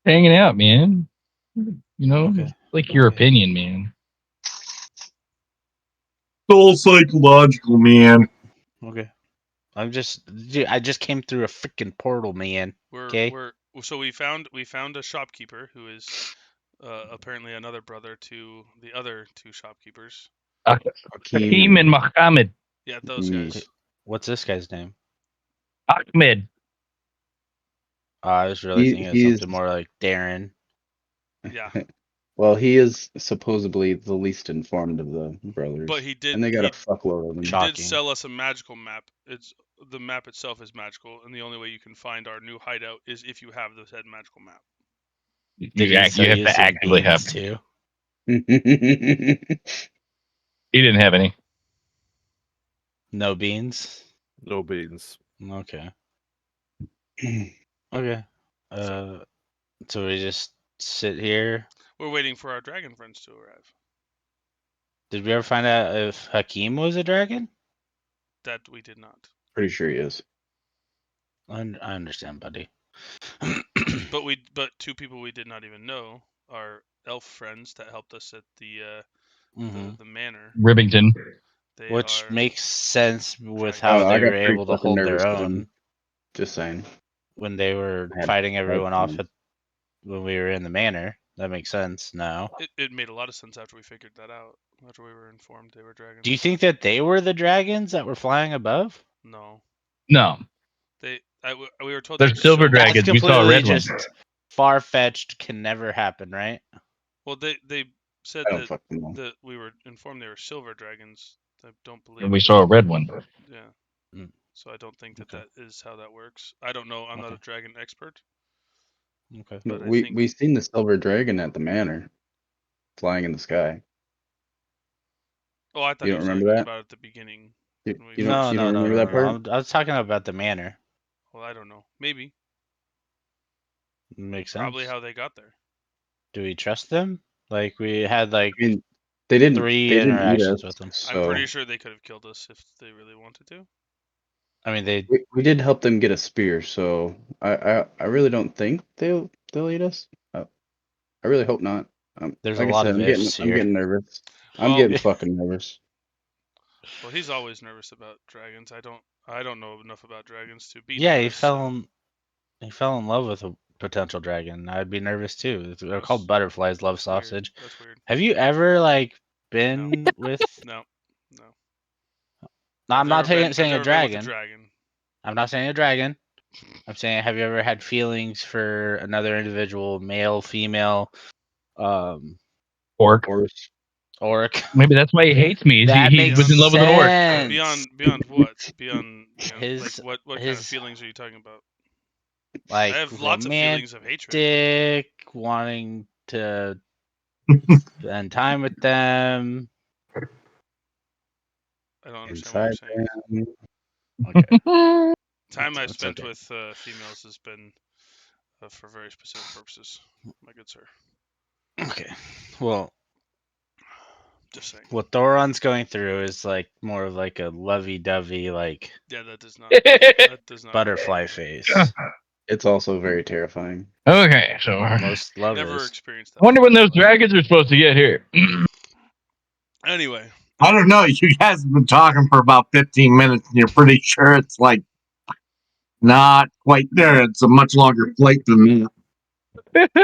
[SPEAKER 6] Hanging out, man. You know, like your opinion, man.
[SPEAKER 3] It's all psychological, man.
[SPEAKER 1] Okay. I just came through a freaking portal, man.
[SPEAKER 5] So we found a shopkeeper who is apparently another brother to the other two shopkeepers.
[SPEAKER 6] Hakeem and Mohammed.
[SPEAKER 5] Yeah, those guys.
[SPEAKER 1] What's this guy's name?
[SPEAKER 6] Ahmed.
[SPEAKER 1] I was really thinking of something more like Darren.
[SPEAKER 5] Yeah.
[SPEAKER 2] Well, he is supposedly the least informed of the brothers.
[SPEAKER 5] But he did,
[SPEAKER 2] and they got a fuckload of them.
[SPEAKER 5] He did sell us a magical map. The map itself is magical, and the only way you can find our new hideout is if you have the said magical map.
[SPEAKER 6] You have to actively have
[SPEAKER 1] to.
[SPEAKER 6] He didn't have any.
[SPEAKER 1] No beans.
[SPEAKER 4] No beans.
[SPEAKER 1] Okay. Okay. So we just sit here.
[SPEAKER 5] We're waiting for our dragon friends to arrive.
[SPEAKER 1] Did we ever find out if Hakeem was a dragon?
[SPEAKER 5] That we did not.
[SPEAKER 2] Pretty sure he is.
[SPEAKER 1] I understand, buddy.
[SPEAKER 5] But two people we did not even know are elf friends that helped us at the manor.
[SPEAKER 6] Rivington.
[SPEAKER 1] Which makes sense with how they were able to hold their own.
[SPEAKER 2] Just saying.
[SPEAKER 1] When they were fighting everyone off when we were in the manor. That makes sense now.
[SPEAKER 5] It made a lot of sense after we figured that out. After we were informed they were dragons.
[SPEAKER 1] Do you think that they were the dragons that were flying above?
[SPEAKER 5] No.
[SPEAKER 6] No.
[SPEAKER 5] We were told
[SPEAKER 6] they're silver dragons.
[SPEAKER 1] That's
[SPEAKER 6] we saw a red
[SPEAKER 1] just
[SPEAKER 6] one.
[SPEAKER 1] Far-fetched, can never happen, right?
[SPEAKER 5] Well, they said that we were informed they were silver dragons. I don't believe.
[SPEAKER 6] And we saw a red one.
[SPEAKER 5] Yeah. So I don't think that is how that works. I don't know. I'm not a dragon expert.
[SPEAKER 1] Okay.
[SPEAKER 2] But we've seen the silver dragon at the manor, flying in the sky.
[SPEAKER 5] Oh, I thought
[SPEAKER 2] you don't remember that
[SPEAKER 5] about at the beginning.
[SPEAKER 1] You don't remember that part? I was talking about the manor.
[SPEAKER 5] Well, I don't know. Maybe.
[SPEAKER 1] Makes sense.
[SPEAKER 5] Probably how they got there.
[SPEAKER 1] Do we trust them? Like we had
[SPEAKER 2] they didn't
[SPEAKER 1] 3 interactions with them.
[SPEAKER 5] So... I'm pretty sure they could have killed us if they really wanted to.
[SPEAKER 1] I mean,
[SPEAKER 2] we did help them get a spear, so I really don't think they'll eat us. I really hope not.
[SPEAKER 1] There's
[SPEAKER 2] like
[SPEAKER 1] a lot of ifs
[SPEAKER 2] I'm getting nervous.
[SPEAKER 5] Well,
[SPEAKER 2] I'm getting fucking nervous.
[SPEAKER 5] Well, he's always nervous about dragons. I don't know enough about dragons to be.
[SPEAKER 1] Yeah,
[SPEAKER 5] nervous,
[SPEAKER 1] he fell in love with a potential dragon. I'd be nervous too. They're called butterflies. Love sausage.
[SPEAKER 5] That's weird.
[SPEAKER 1] Have you ever been with?
[SPEAKER 5] No.
[SPEAKER 1] No, I'm not saying
[SPEAKER 5] I've
[SPEAKER 1] a
[SPEAKER 5] never been with a
[SPEAKER 1] dragon.
[SPEAKER 5] dragon.
[SPEAKER 1] I'm not saying a dragon. I'm saying, have you ever had feelings for another individual, male, female,
[SPEAKER 6] Orc.
[SPEAKER 1] orc?
[SPEAKER 6] Maybe that's why he hates me. Is
[SPEAKER 1] That
[SPEAKER 6] he
[SPEAKER 1] makes
[SPEAKER 6] was in love with an orc.
[SPEAKER 1] sense.
[SPEAKER 5] Beyond what? Beyond
[SPEAKER 1] His-
[SPEAKER 5] what kind of
[SPEAKER 1] his-
[SPEAKER 5] feelings are you talking about?
[SPEAKER 1] Like
[SPEAKER 5] I have lots of feelings of hatred.
[SPEAKER 1] romantic, wanting to spend time with them.
[SPEAKER 5] I don't understand
[SPEAKER 2] Inside
[SPEAKER 5] what you're saying.
[SPEAKER 1] Okay.
[SPEAKER 5] Time I've
[SPEAKER 1] That's
[SPEAKER 5] spent
[SPEAKER 1] okay.
[SPEAKER 5] with females has been for very specific purposes, my good sir.
[SPEAKER 1] Okay. Well,
[SPEAKER 5] Just saying.
[SPEAKER 1] what Thoron's going through is like more of like a lovey-dovey, like
[SPEAKER 5] Yeah, that does not. That does not.
[SPEAKER 1] butterfly face.
[SPEAKER 2] It's also very terrifying.
[SPEAKER 6] Okay, so I
[SPEAKER 1] Most love
[SPEAKER 5] Never
[SPEAKER 1] is.
[SPEAKER 5] experienced that.
[SPEAKER 6] wonder when those dragons are supposed to get here.
[SPEAKER 5] Anyway,
[SPEAKER 3] I don't know. You guys have been talking for about 15 minutes, and you're pretty sure it's like not quite there. It's a much longer flight than that.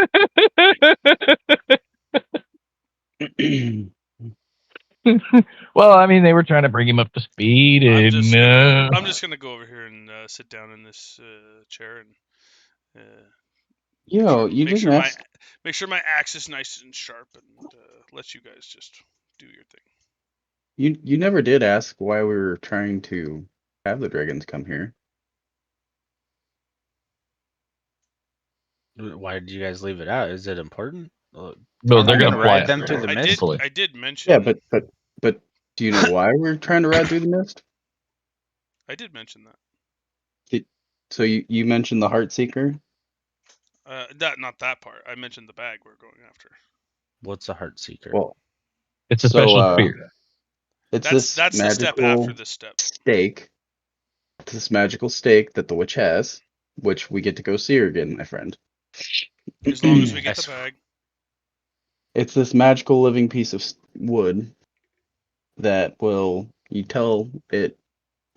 [SPEAKER 6] Well, I mean, they were trying to bring him up to speed,
[SPEAKER 5] I'm
[SPEAKER 6] and
[SPEAKER 5] just gonna go over here and sit down in this chair and
[SPEAKER 2] You
[SPEAKER 5] make
[SPEAKER 2] didn't
[SPEAKER 5] sure
[SPEAKER 2] ask.
[SPEAKER 5] my axe is nice and sharp and let you guys just do your thing.
[SPEAKER 2] You never did ask why we were trying to have the dragons come here.
[SPEAKER 1] Why did you guys leave it out? Is it important?
[SPEAKER 6] well,
[SPEAKER 1] Aren't
[SPEAKER 6] they're
[SPEAKER 1] we
[SPEAKER 6] gonna
[SPEAKER 1] ride
[SPEAKER 6] fly
[SPEAKER 1] them
[SPEAKER 6] up
[SPEAKER 1] through
[SPEAKER 6] there.
[SPEAKER 1] the mist?
[SPEAKER 5] I did mention.
[SPEAKER 2] Yeah, but do you know why we're trying to ride through the mist?
[SPEAKER 5] I did mention that.
[SPEAKER 2] So you mentioned the Heart Seeker.
[SPEAKER 5] Not that part. I mentioned the bag we're going after.
[SPEAKER 1] What's a heart seeker?
[SPEAKER 2] Well,
[SPEAKER 6] It's a
[SPEAKER 2] so,
[SPEAKER 6] special spear.
[SPEAKER 2] it's
[SPEAKER 5] That's
[SPEAKER 2] this
[SPEAKER 5] the step
[SPEAKER 2] magical
[SPEAKER 5] after this step.
[SPEAKER 2] stake. It's this magical stake that the witch has, which we get to go see her again, my friend.
[SPEAKER 5] As long as we get
[SPEAKER 1] Yes.
[SPEAKER 5] the bag.
[SPEAKER 2] It's this magical living piece of wood that will, you tell it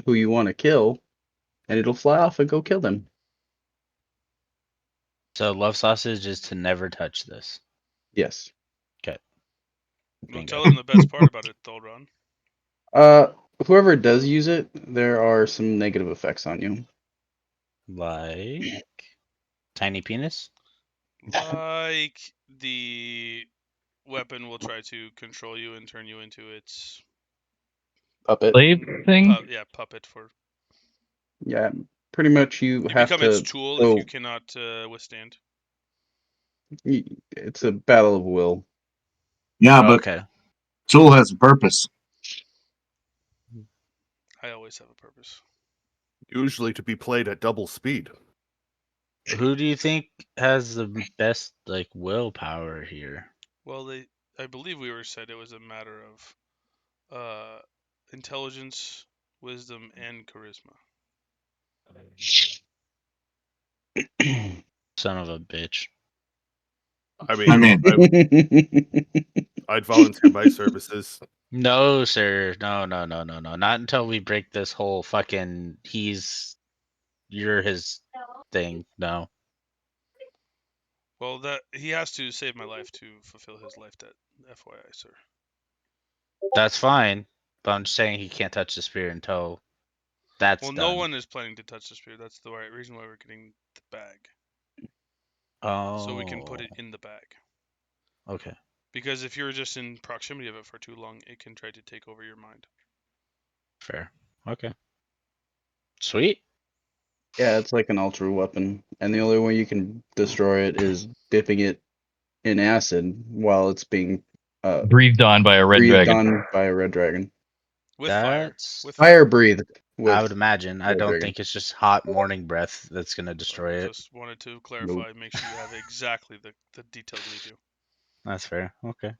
[SPEAKER 2] who you want to kill, and it'll fly off and go kill them.
[SPEAKER 1] So love sausage is to never touch this.
[SPEAKER 2] Yes.
[SPEAKER 1] Okay.
[SPEAKER 5] We'll
[SPEAKER 1] Bingo.
[SPEAKER 5] tell them the best part about it, though, Ron.
[SPEAKER 2] Whoever does use it, there are some negative effects on you.
[SPEAKER 1] Like tiny penis?
[SPEAKER 5] Like the weapon will try to control you and turn you into its
[SPEAKER 2] Puppet.
[SPEAKER 6] Slave thing.
[SPEAKER 5] Puppet for.
[SPEAKER 2] Yeah, pretty much you have
[SPEAKER 5] become
[SPEAKER 2] to.
[SPEAKER 5] its tool if you cannot withstand.
[SPEAKER 2] It's a battle of will.
[SPEAKER 3] Yeah, but
[SPEAKER 1] Okay.
[SPEAKER 3] tool has a purpose.
[SPEAKER 5] I always have a purpose.
[SPEAKER 4] Usually to be played at double speed.
[SPEAKER 1] Who do you think has the best like willpower here?
[SPEAKER 5] Well, I believe we were said it was a matter of intelligence, wisdom, and charisma.
[SPEAKER 1] Son of a bitch.
[SPEAKER 4] I mean, I'd volunteer my services.
[SPEAKER 1] No, sir. No. Not until we break this whole fucking you're his thing. No.
[SPEAKER 5] Well, that he has to save my life to fulfill his life debt. FYI, sir.
[SPEAKER 1] That's fine. But I'm just saying he can't touch the spear until that's
[SPEAKER 5] Well,
[SPEAKER 1] done.
[SPEAKER 5] no one is planning to touch the spear. That's the right reason why we're getting the bag.
[SPEAKER 1] Oh.
[SPEAKER 5] So we can put it in the bag.
[SPEAKER 1] Okay.
[SPEAKER 5] Because if you're just in proximity of it for too long, it can try to take over your mind.
[SPEAKER 1] Fair. Okay. Sweet.
[SPEAKER 2] Yeah, it's like an ultra weapon, and the only way you can destroy it is dipping it in acid while it's being
[SPEAKER 6] Breathed on by a red
[SPEAKER 2] breathed
[SPEAKER 6] dragon.
[SPEAKER 2] on by a red dragon.
[SPEAKER 5] With
[SPEAKER 1] That's
[SPEAKER 5] fire. With
[SPEAKER 2] Fire breathed. With
[SPEAKER 1] I would imagine. I
[SPEAKER 2] red
[SPEAKER 1] don't
[SPEAKER 2] dragon.
[SPEAKER 1] think it's just hot morning breath that's gonna destroy it.
[SPEAKER 5] Just wanted to clarify, make sure you have exactly the details we do.
[SPEAKER 1] That's fair. Okay.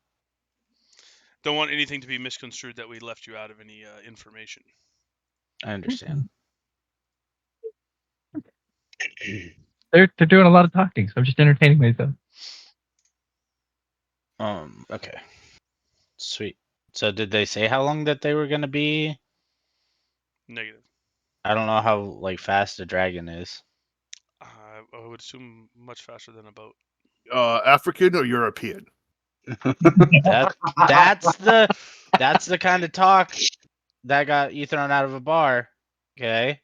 [SPEAKER 5] Don't want anything to be misconstrued that we left you out of any information.
[SPEAKER 1] I understand.
[SPEAKER 6] They're doing a lot of talking, so I'm just entertaining myself.
[SPEAKER 1] Okay. Sweet. So did they say how long that they were gonna be?
[SPEAKER 5] Negative.
[SPEAKER 1] I don't know how like fast a dragon is.
[SPEAKER 5] I would assume much faster than a boat.
[SPEAKER 4] African or European?
[SPEAKER 1] That's the kind of talk that got you thrown out of a bar. Okay.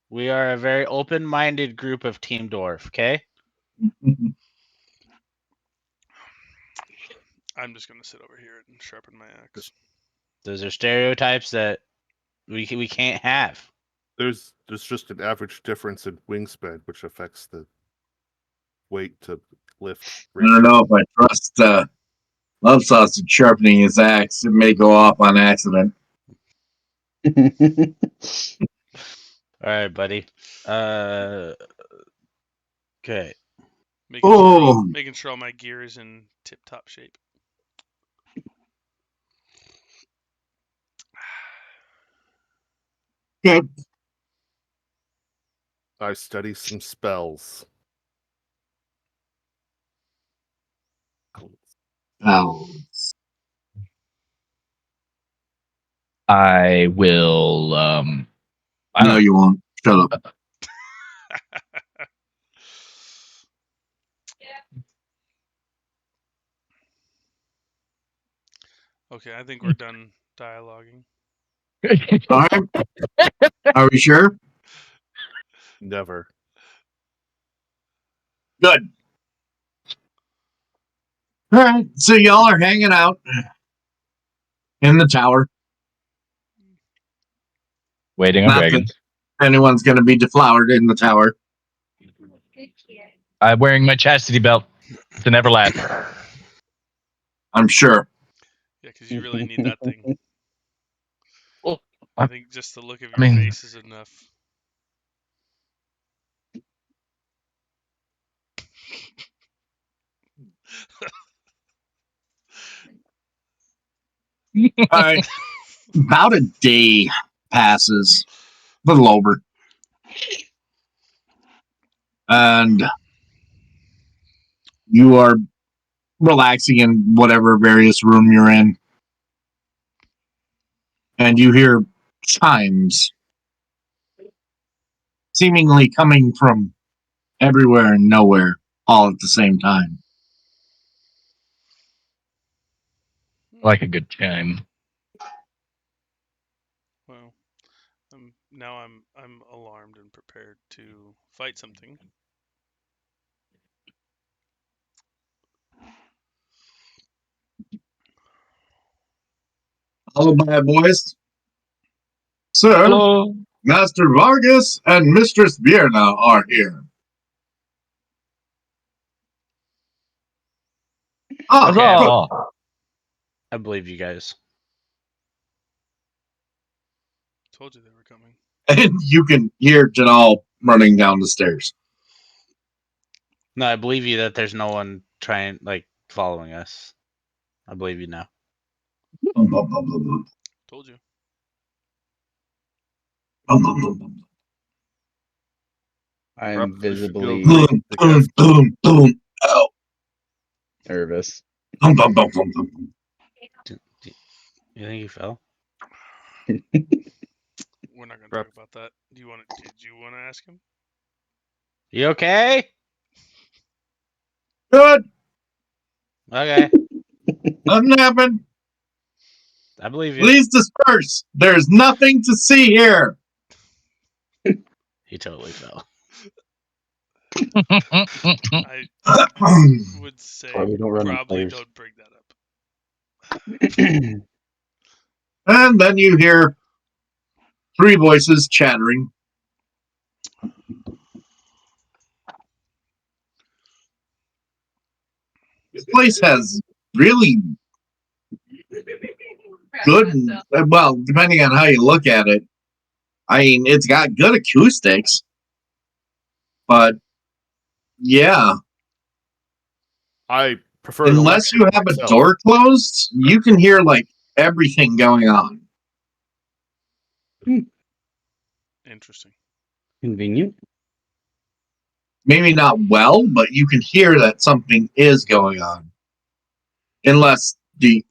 [SPEAKER 1] We are a very open-minded group of Team Dwarf. Okay.
[SPEAKER 5] I'm just gonna sit over here and sharpen my axe.
[SPEAKER 1] Those are stereotypes that we can't have.
[SPEAKER 4] There's just an average difference in wingspan, which affects the weight to lift.
[SPEAKER 3] I don't know if I trust Love Sausage sharpening his axe. It may go off on accident.
[SPEAKER 1] All right, buddy. Okay.
[SPEAKER 5] Making sure all my gear is in tip-top shape.
[SPEAKER 3] Okay.
[SPEAKER 4] I study some spells.
[SPEAKER 3] Oh.
[SPEAKER 6] I will. I
[SPEAKER 3] No,
[SPEAKER 6] don't
[SPEAKER 3] you won't. Shut up.
[SPEAKER 5] Okay, I think we're done dialoguing.
[SPEAKER 3] All right. Are we sure?
[SPEAKER 4] Never.
[SPEAKER 3] Good. All right. So y'all are hanging out in the tower.
[SPEAKER 6] Waiting on
[SPEAKER 3] Not that
[SPEAKER 6] dragons.
[SPEAKER 3] anyone's going to be deflowered in the tower.
[SPEAKER 6] I'm wearing my chastity belt. It's an everlast.
[SPEAKER 3] I'm sure.
[SPEAKER 5] Yeah, because you really need that thing.
[SPEAKER 6] Well,
[SPEAKER 5] I think just the look of your
[SPEAKER 6] I mean-
[SPEAKER 5] face is enough.
[SPEAKER 3] All right. About a day passes, a little over. And you are relaxing in whatever various room you're in. And you hear chimes seemingly coming from everywhere and nowhere all at the same time.
[SPEAKER 6] Like a good time.
[SPEAKER 5] Well, now I'm alarmed and prepared to fight something.
[SPEAKER 3] Hello, my boys. Sir,
[SPEAKER 6] Hello.
[SPEAKER 3] Master Vargas and Mistress Bierna are here. Ah,
[SPEAKER 1] Okay.
[SPEAKER 6] Huzzah.
[SPEAKER 1] I believe you guys.
[SPEAKER 5] Told you they were coming.
[SPEAKER 3] and you can hear Janal running down the stairs.
[SPEAKER 1] No, I believe you that there's no one following us. I believe you now.
[SPEAKER 5] Told you.
[SPEAKER 2] I
[SPEAKER 4] Perhaps
[SPEAKER 2] am
[SPEAKER 4] we should go
[SPEAKER 2] visibly
[SPEAKER 4] greet the guest.
[SPEAKER 3] Oh.
[SPEAKER 2] nervous.
[SPEAKER 1] Do you think he fell?
[SPEAKER 5] We're not gonna talk
[SPEAKER 4] Perhaps-
[SPEAKER 5] about that. Did you want to ask him?
[SPEAKER 1] You okay?
[SPEAKER 3] Good.
[SPEAKER 1] Okay.
[SPEAKER 3] Nothing happened.
[SPEAKER 1] I believe you.
[SPEAKER 3] Please disperse. There's nothing to see here.
[SPEAKER 1] He totally fell.
[SPEAKER 5] I would say
[SPEAKER 2] Probably don't run
[SPEAKER 5] probably
[SPEAKER 2] upstairs.
[SPEAKER 5] don't bring that up.
[SPEAKER 3] And then you hear three voices chattering. This place has really good, well, depending on how you look at it. I mean, it's got good acoustics, but yeah,
[SPEAKER 4] I prefer to
[SPEAKER 3] unless you
[SPEAKER 4] lecture
[SPEAKER 3] have a
[SPEAKER 4] myself.
[SPEAKER 3] door closed, you can hear like everything going on.
[SPEAKER 5] Interesting.
[SPEAKER 2] Convenient.
[SPEAKER 3] Maybe not well, but you can hear that something is going on. Unless the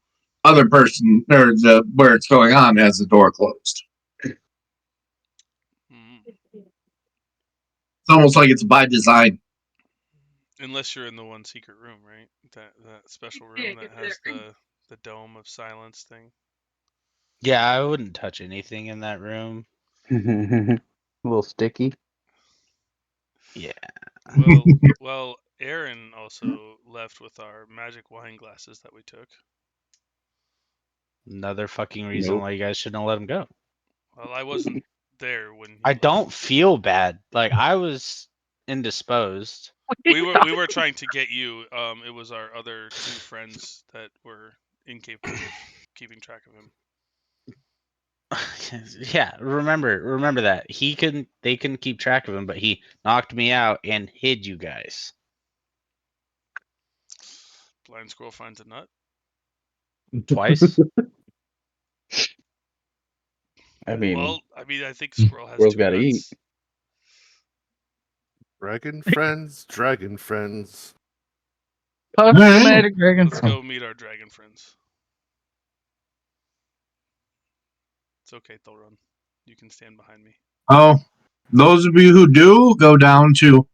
[SPEAKER 3] other person or the where it's going on has the door closed.
[SPEAKER 5] Mm.
[SPEAKER 3] It's almost like it's by design.
[SPEAKER 5] Unless you're in the one secret room, right? That special room that has the dome of silence thing.
[SPEAKER 1] Yeah, I wouldn't touch anything in that room.
[SPEAKER 2] A little sticky.
[SPEAKER 1] Yeah.
[SPEAKER 5] Well, Aaron also left with our magic wine glasses that we took.
[SPEAKER 1] Another fucking reason
[SPEAKER 2] Nope.
[SPEAKER 1] why you guys shouldn't let him go.
[SPEAKER 5] Well, I wasn't there when he
[SPEAKER 1] I
[SPEAKER 5] left.
[SPEAKER 1] don't feel bad. Like, I was indisposed.
[SPEAKER 5] We were trying to get you. It was our other two friends that were incapable of keeping track of him.
[SPEAKER 1] Yeah, remember that. They couldn't keep track of him, but he knocked me out and hid you guys.
[SPEAKER 5] Blind squirrel finds a nut.
[SPEAKER 1] Twice?
[SPEAKER 2] I mean,
[SPEAKER 5] Well, I think squirrel has
[SPEAKER 2] squirrel's
[SPEAKER 5] two
[SPEAKER 2] gotta
[SPEAKER 5] nuts.
[SPEAKER 4] Dragon friends, dragon friends.
[SPEAKER 6] Puff the magic dragon.
[SPEAKER 5] Let's go meet our dragon friends. It's okay, Thorun. You can stand behind me.
[SPEAKER 3] Oh, those of you who do go down to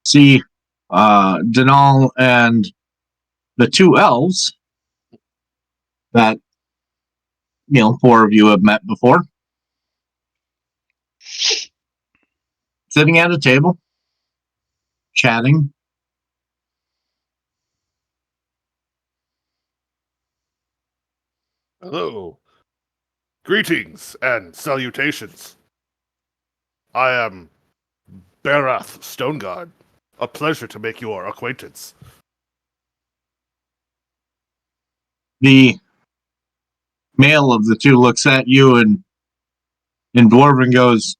[SPEAKER 3] see Denal and the two elves that, 4 of you have met before, sitting at a table, chatting.
[SPEAKER 4] Hello. Greetings and salutations. I am Barath Stoneguard. A pleasure to make your acquaintance.
[SPEAKER 3] The male of the two looks at you and in Dwarven goes,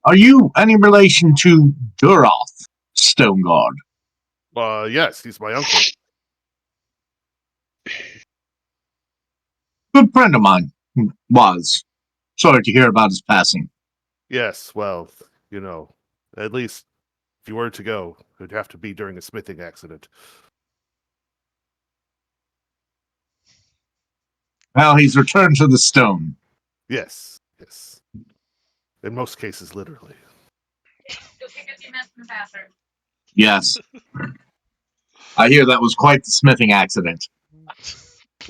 [SPEAKER 3] "Are you any relation to Duroth Stoneguard?"
[SPEAKER 4] Yes, he's my uncle.
[SPEAKER 3] Good friend of mine was. Sorry to hear about his passing.
[SPEAKER 4] Yes, well, at least if you were to go, it'd have to be during a smithing accident.
[SPEAKER 3] Well, he's returned to the stone.
[SPEAKER 4] Yes. In most cases, literally.
[SPEAKER 3] Yes. I hear that was quite the smithing accident.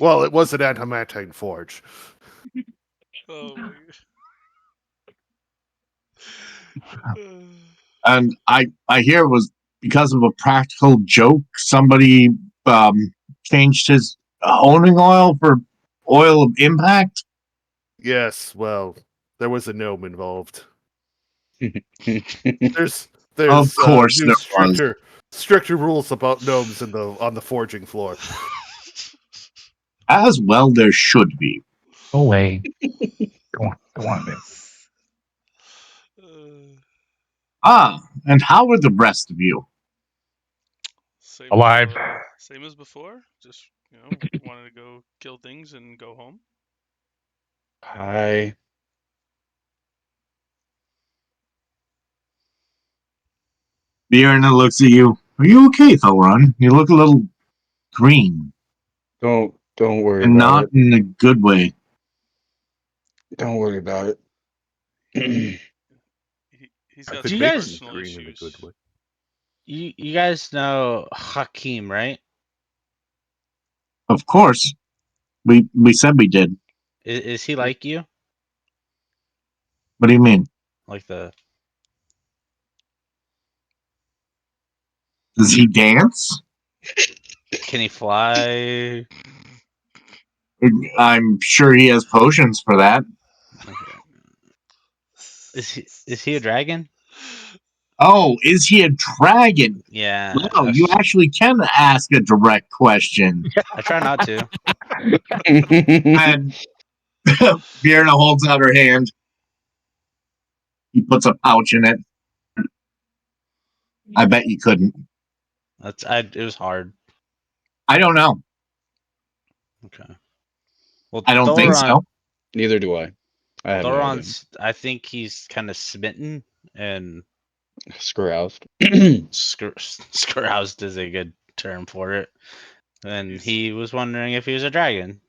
[SPEAKER 4] Well, it was an adamantine forge.
[SPEAKER 5] Oh my god.
[SPEAKER 3] And I hear it was because of a practical joke. Somebody changed his honing oil for oil of impact.
[SPEAKER 4] Yes, well, there was a gnome involved. There's
[SPEAKER 3] Of course
[SPEAKER 4] new
[SPEAKER 3] there was.
[SPEAKER 4] stricter rules about gnomes on the forging floor.
[SPEAKER 3] As well there should be.
[SPEAKER 6] Go away. Go on, man.
[SPEAKER 3] And how are the rest of you?
[SPEAKER 5] Same
[SPEAKER 6] Alive.
[SPEAKER 5] Same as before. Just wanted to go kill things and go home.
[SPEAKER 2] Hi.
[SPEAKER 3] Bjorn looks at you. Are you okay, Thoron? You look a little green.
[SPEAKER 2] Don't worry
[SPEAKER 3] And
[SPEAKER 2] about
[SPEAKER 3] not
[SPEAKER 2] it.
[SPEAKER 3] in a good way.
[SPEAKER 2] Don't worry about it.
[SPEAKER 5] He's got
[SPEAKER 1] Do
[SPEAKER 5] some
[SPEAKER 1] you guys-
[SPEAKER 5] personal
[SPEAKER 4] green in a
[SPEAKER 5] issues.
[SPEAKER 4] good way.
[SPEAKER 1] You guys know Hakim, right?
[SPEAKER 3] Of course. We said we did.
[SPEAKER 1] Is he like you?
[SPEAKER 3] What do you mean?
[SPEAKER 1] Like the
[SPEAKER 3] Does he dance?
[SPEAKER 1] can he fly?
[SPEAKER 3] I'm sure he has potions for that.
[SPEAKER 1] Okay. Is he a dragon?
[SPEAKER 3] Oh, is he a dragon?
[SPEAKER 1] Yeah.
[SPEAKER 3] Wow, you actually can ask a direct question.
[SPEAKER 1] I try not to.
[SPEAKER 3] And Bjorn holds out her hand. He puts a pouch in it. I bet you couldn't.
[SPEAKER 1] It was hard.
[SPEAKER 3] I don't know.
[SPEAKER 1] Okay. Well,
[SPEAKER 3] I don't think so.
[SPEAKER 2] Neither do I. I have no idea.
[SPEAKER 1] Thoron's. I think he's kind of smitten and
[SPEAKER 2] Scroused.
[SPEAKER 1] scaroused is a good term for it. And
[SPEAKER 5] He's-
[SPEAKER 1] he was wondering if he was a dragon.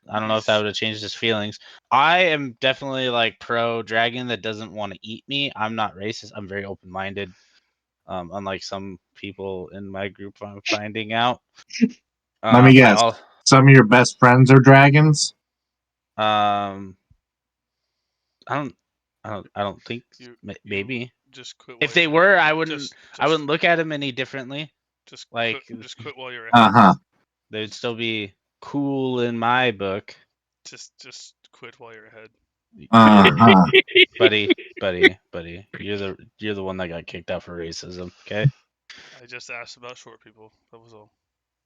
[SPEAKER 1] I don't know if that would have changed his feelings. I am definitely like pro dragon that doesn't want to eat me. I'm not racist. I'm very open minded. Unlike some people in my group, I'm finding out.
[SPEAKER 3] Let me
[SPEAKER 1] But
[SPEAKER 3] guess. Some of your best friends are dragons?
[SPEAKER 1] I don't think maybe.
[SPEAKER 5] Just quit.
[SPEAKER 1] If they were, I wouldn't look at them any differently.
[SPEAKER 5] Just
[SPEAKER 1] like
[SPEAKER 5] just quit while you're ahead.
[SPEAKER 3] Uh-huh.
[SPEAKER 1] They'd still be cool in my book.
[SPEAKER 5] Just quit while you're ahead.
[SPEAKER 3] Uh-huh.
[SPEAKER 1] buddy. You're the one that got kicked out for racism. Okay.
[SPEAKER 5] I just asked about short people. That was all.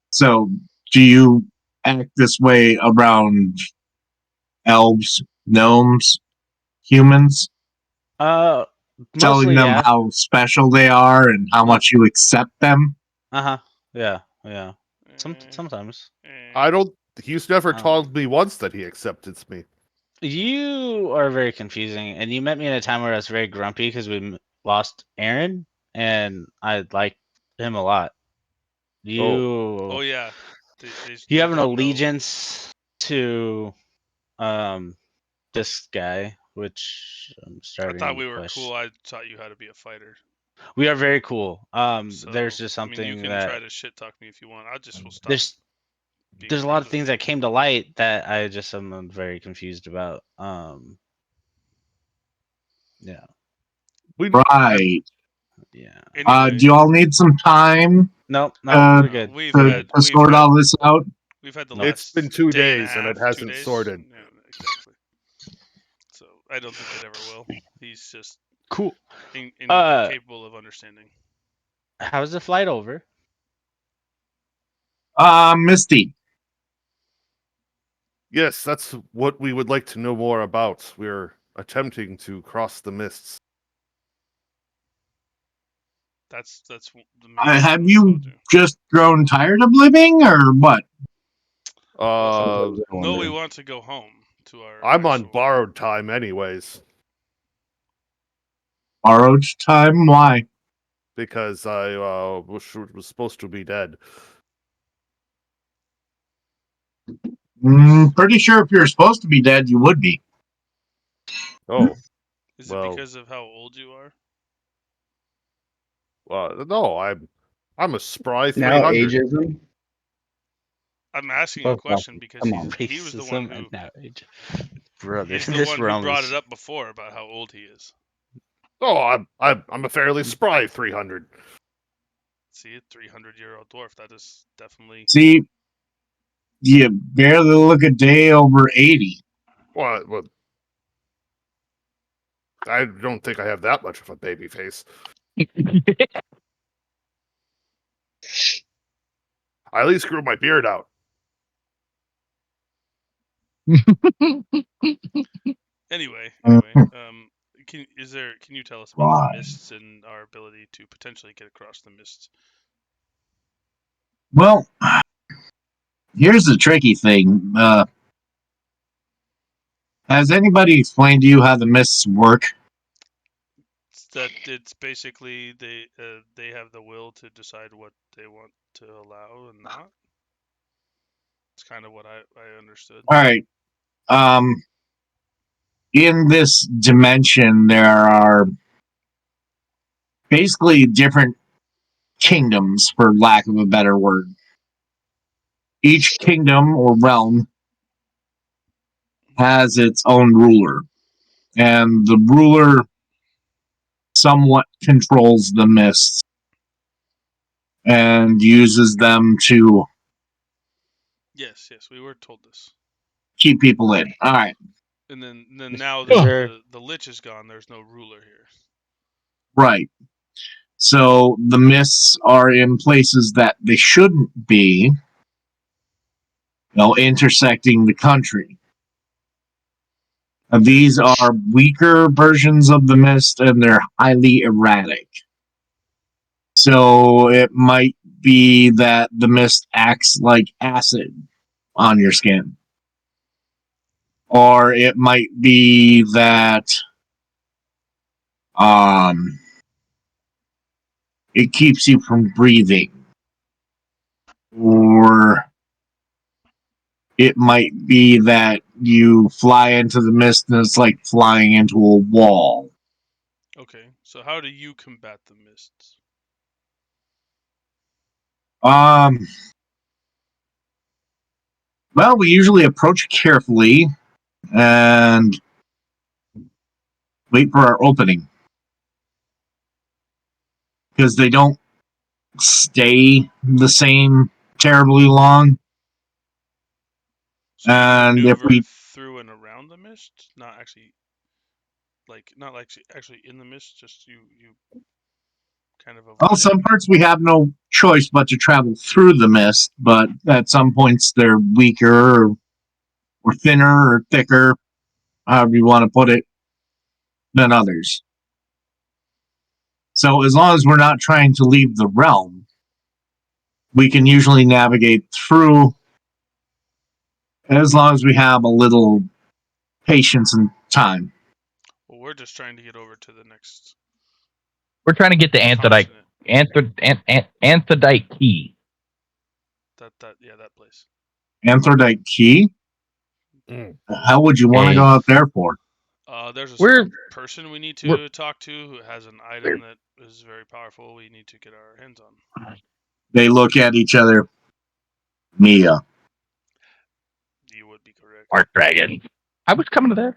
[SPEAKER 3] So, do you act this way around elves, gnomes, humans? Telling
[SPEAKER 1] Mostly,
[SPEAKER 3] them
[SPEAKER 1] yeah.
[SPEAKER 3] how special they are and how much you accept them?
[SPEAKER 1] Yeah. Sometimes.
[SPEAKER 4] I don't. He's never told me once that he accepted me.
[SPEAKER 1] You are very confusing, and you met me at a time where I was very grumpy because we lost Aaron, and I liked him a lot.
[SPEAKER 5] Oh yeah.
[SPEAKER 1] You have an allegiance to this guy, which I'm starting.
[SPEAKER 5] I thought we
[SPEAKER 1] to
[SPEAKER 5] were
[SPEAKER 1] question.
[SPEAKER 5] cool. I taught you how to be a fighter.
[SPEAKER 1] We are very cool.
[SPEAKER 5] So,
[SPEAKER 1] there's just something
[SPEAKER 5] you can
[SPEAKER 1] that
[SPEAKER 5] try to shit talk me if you want. I just will stop.
[SPEAKER 1] There's a lot of things that came to light that I just am very confused about. Yeah.
[SPEAKER 3] Right.
[SPEAKER 1] Yeah.
[SPEAKER 3] Do you all need some time?
[SPEAKER 1] No, we're good.
[SPEAKER 3] To sort all this out.
[SPEAKER 5] We've had the
[SPEAKER 4] It's been 2 days and it hasn't sorted.
[SPEAKER 5] Yeah, exactly. So I don't think it ever will. He's just
[SPEAKER 1] cool,
[SPEAKER 5] incapable of understanding.
[SPEAKER 1] How's the flight over?
[SPEAKER 3] Misty.
[SPEAKER 4] Yes, that's what we would like to know more about. We're attempting to cross the mists.
[SPEAKER 5] That's the main
[SPEAKER 3] Have you just grown tired of living, or what?
[SPEAKER 5] No, we want to go home to our.
[SPEAKER 4] I'm on borrowed time, anyways.
[SPEAKER 3] Borrowed time? Why?
[SPEAKER 4] Because I was supposed to be dead.
[SPEAKER 3] Pretty sure if you're supposed to be dead, you would be.
[SPEAKER 4] Oh.
[SPEAKER 5] Is it because of how old you are?
[SPEAKER 4] No, I'm a spry 300.
[SPEAKER 2] Now ageism.
[SPEAKER 5] I'm asking a question because he was the one who.
[SPEAKER 1] Brother,
[SPEAKER 5] he's the one who brought it up before about how old he is.
[SPEAKER 4] Oh, I'm a fairly spry 300.
[SPEAKER 5] See, a 300-year-old dwarf. That is definitely.
[SPEAKER 3] See, you barely look a day over 80.
[SPEAKER 4] Well, I don't think I have that much of a baby face. I at least grew my beard out.
[SPEAKER 5] Anyway, can you tell us about the mists and our ability to potentially get across the mists?
[SPEAKER 3] Well, here's the tricky thing. Has anybody explained to you how the mists work?
[SPEAKER 5] That it's basically they have the will to decide what they want to allow and not. It's kind of what I understood.
[SPEAKER 3] All right. In this dimension, there are basically different kingdoms, for lack of a better word. Each kingdom or realm has its own ruler, and the ruler somewhat controls the mists and uses them to
[SPEAKER 5] Yes, we were told this.
[SPEAKER 3] Keep people in. All right.
[SPEAKER 5] And then now that the lich is gone, there's no ruler here.
[SPEAKER 3] Right. So the mists are in places that they shouldn't be, intersecting the country. These are weaker versions of the mist, and they're highly erratic. So it might be that the mist acts like acid on your skin. Or it might be that it keeps you from breathing. Or It might be that you fly into the mist and it's like flying into a wall.
[SPEAKER 5] Okay, so how do you combat the mists?
[SPEAKER 3] Well, we usually approach carefully and wait for our opening. Because they don't stay the same terribly long.
[SPEAKER 5] So you
[SPEAKER 3] And if
[SPEAKER 5] maneuver
[SPEAKER 3] we
[SPEAKER 5] through and around the mist, not actually actually in the mist, just you kind of avoid
[SPEAKER 3] well,
[SPEAKER 5] it.
[SPEAKER 3] some parts we have no choice but to travel through the mist, but at some points they're weaker or thinner or thicker, however you want to put it, than others. So as long as we're not trying to leave the realm, we can usually navigate through as long as we have a little patience and time.
[SPEAKER 5] Well, we're just trying to get over to the next
[SPEAKER 6] We're trying to get the Anthodite
[SPEAKER 5] continent.
[SPEAKER 6] Anthodite key.
[SPEAKER 5] That place.
[SPEAKER 3] Anthodite key? How would you want to go out there for?
[SPEAKER 5] There's a
[SPEAKER 6] We're
[SPEAKER 5] person we need to talk to who has an item that is very powerful. We need to get our hands on.
[SPEAKER 3] They look at each other. Mia.
[SPEAKER 5] You would be correct.
[SPEAKER 6] Art Dragon. I was coming to that.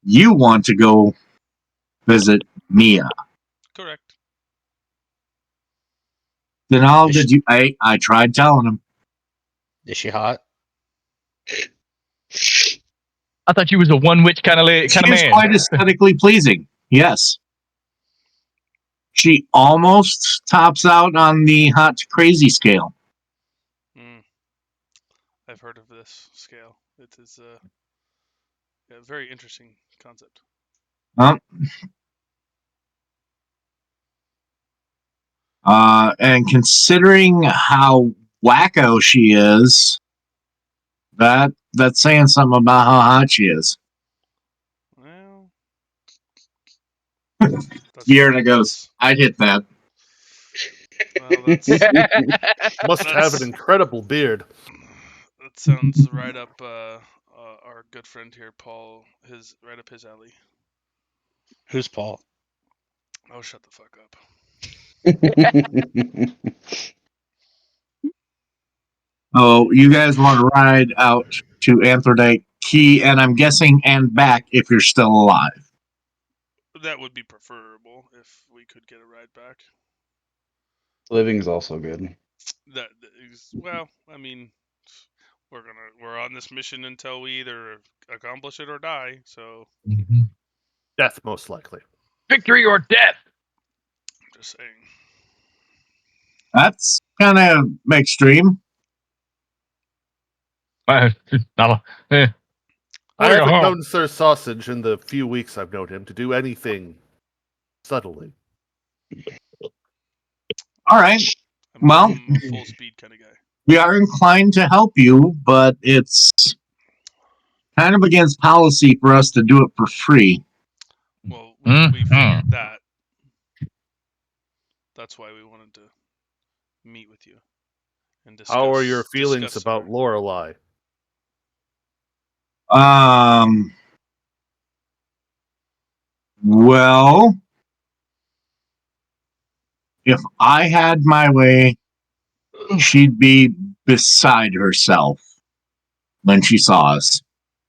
[SPEAKER 3] You want to go visit Mia.
[SPEAKER 5] Correct.
[SPEAKER 3] Then how did you... I tried telling him.
[SPEAKER 1] Is she hot?
[SPEAKER 6] I thought you was a one witch kind of
[SPEAKER 3] She is
[SPEAKER 6] man.
[SPEAKER 3] quite aesthetically pleasing. Yes. She almost tops out on the hot to crazy scale.
[SPEAKER 5] I've heard of this scale. It is a very interesting concept.
[SPEAKER 3] And considering how wacko she is, that's saying something about how hot she is.
[SPEAKER 5] Well,
[SPEAKER 3] Yerna goes, I'd hit that.
[SPEAKER 5] Well,
[SPEAKER 4] must have an incredible beard.
[SPEAKER 5] That sounds right up our good friend here, Paul. Right up his alley.
[SPEAKER 1] Who's Paul?
[SPEAKER 5] Oh, shut the fuck up.
[SPEAKER 3] Oh, you guys want to ride out to Anthodite Key, and I'm guessing and back if you're still alive.
[SPEAKER 5] That would be preferable if we could get a ride back.
[SPEAKER 2] Living's also good.
[SPEAKER 5] That is, well, I mean, we're on this mission until we either accomplish it or die. So
[SPEAKER 4] Death, most likely.
[SPEAKER 6] Victory or death.
[SPEAKER 5] I'm just saying.
[SPEAKER 3] That's kind of extreme.
[SPEAKER 4] I haven't known Sir Sausage in the few weeks I've known him to do anything subtly.
[SPEAKER 3] All right. Well,
[SPEAKER 5] I'm a full speed kind of guy.
[SPEAKER 3] We are inclined to help you, but it's kind of against policy for us to do it for free.
[SPEAKER 5] Well, we figured that. That's why we wanted to meet with you and discuss.
[SPEAKER 4] How are your feelings about Lorelei?
[SPEAKER 3] Well, if I had my way, she'd be beside herself when she saw us.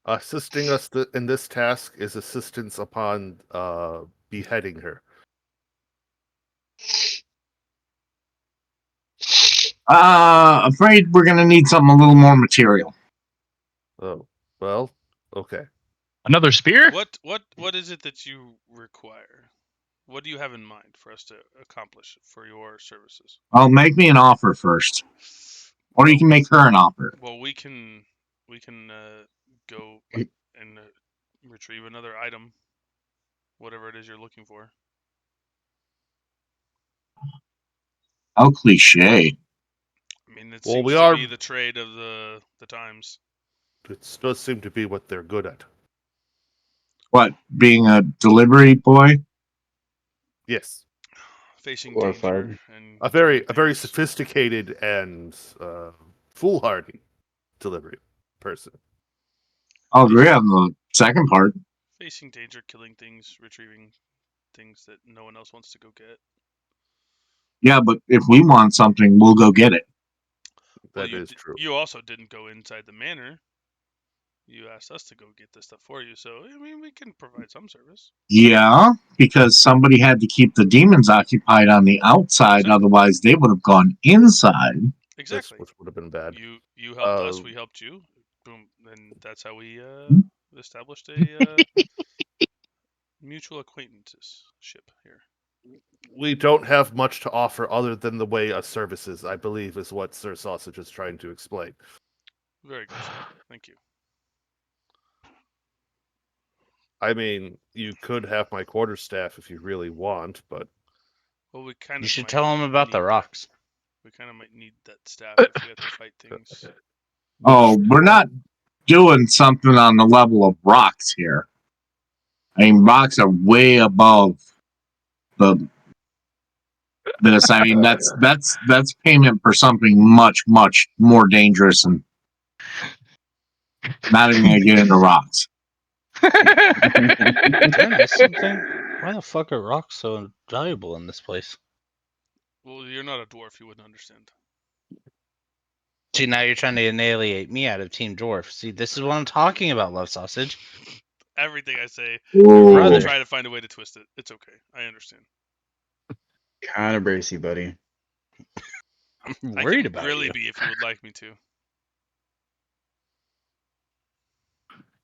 [SPEAKER 4] Assisting us in this task is assistance upon beheading her.
[SPEAKER 3] Afraid we're gonna need something a little more material.
[SPEAKER 4] Oh, well, okay.
[SPEAKER 6] Another spear?
[SPEAKER 5] What is it that you require? What do you have in mind for us to accomplish for your services?
[SPEAKER 3] I'll make me an offer first, or you can make her an offer.
[SPEAKER 5] Well, we can go and retrieve another item, whatever it is you're looking for.
[SPEAKER 3] How cliche.
[SPEAKER 5] I mean, it seems to be the trade of the times.
[SPEAKER 4] It does seem to be what they're good at.
[SPEAKER 3] What, being a delivery boy?
[SPEAKER 4] Yes.
[SPEAKER 5] Facing danger and
[SPEAKER 4] a very sophisticated and foolhardy delivery person.
[SPEAKER 3] I'll agree on the second part.
[SPEAKER 5] Facing danger, killing things, retrieving things that no one else wants to go get.
[SPEAKER 3] Yeah, but if we want something, we'll go get it.
[SPEAKER 4] That is true.
[SPEAKER 5] You also didn't go inside the manor. You asked us to go get this stuff for you, so I mean, we can provide some service.
[SPEAKER 3] Yeah, because somebody had to keep the demons occupied on the outside,
[SPEAKER 5] Exactly.
[SPEAKER 3] otherwise they would have gone inside.
[SPEAKER 5] Exactly.
[SPEAKER 4] Which would have been bad.
[SPEAKER 5] You helped us, we helped you. Boom, and that's how we established a mutual acquaintanceship here.
[SPEAKER 4] We don't have much to offer other than the way of services, I believe, is what Sir Sausage is trying to explain.
[SPEAKER 5] Very good, sir. Thank you.
[SPEAKER 4] I mean, you could have my quarterstaff if you really want, but
[SPEAKER 5] Well, we kind of.
[SPEAKER 1] You should tell him about the rocks.
[SPEAKER 5] We kind of might need that staff if we have to fight things.
[SPEAKER 3] Oh, we're not doing something on the level of rocks here. I mean, rocks are way above this. I mean, that's payment for something much, much more dangerous and not even gonna get into rocks.
[SPEAKER 1] Did I miss something? Why the fuck are rocks so valuable in this place?
[SPEAKER 5] Well, you're not a dwarf; you wouldn't understand.
[SPEAKER 1] See, now you're trying to annihilate me out of Team Dwarf. See, this is what I'm talking about, Love Sausage.
[SPEAKER 5] Everything I say,
[SPEAKER 3] Ooh.
[SPEAKER 1] Brother.
[SPEAKER 5] try to find a way to twist it. It's okay. I understand.
[SPEAKER 2] Kind of bracy, buddy.
[SPEAKER 1] I'm
[SPEAKER 5] I
[SPEAKER 1] worried
[SPEAKER 5] can
[SPEAKER 1] about
[SPEAKER 5] really
[SPEAKER 1] you.
[SPEAKER 5] be if you would like me to.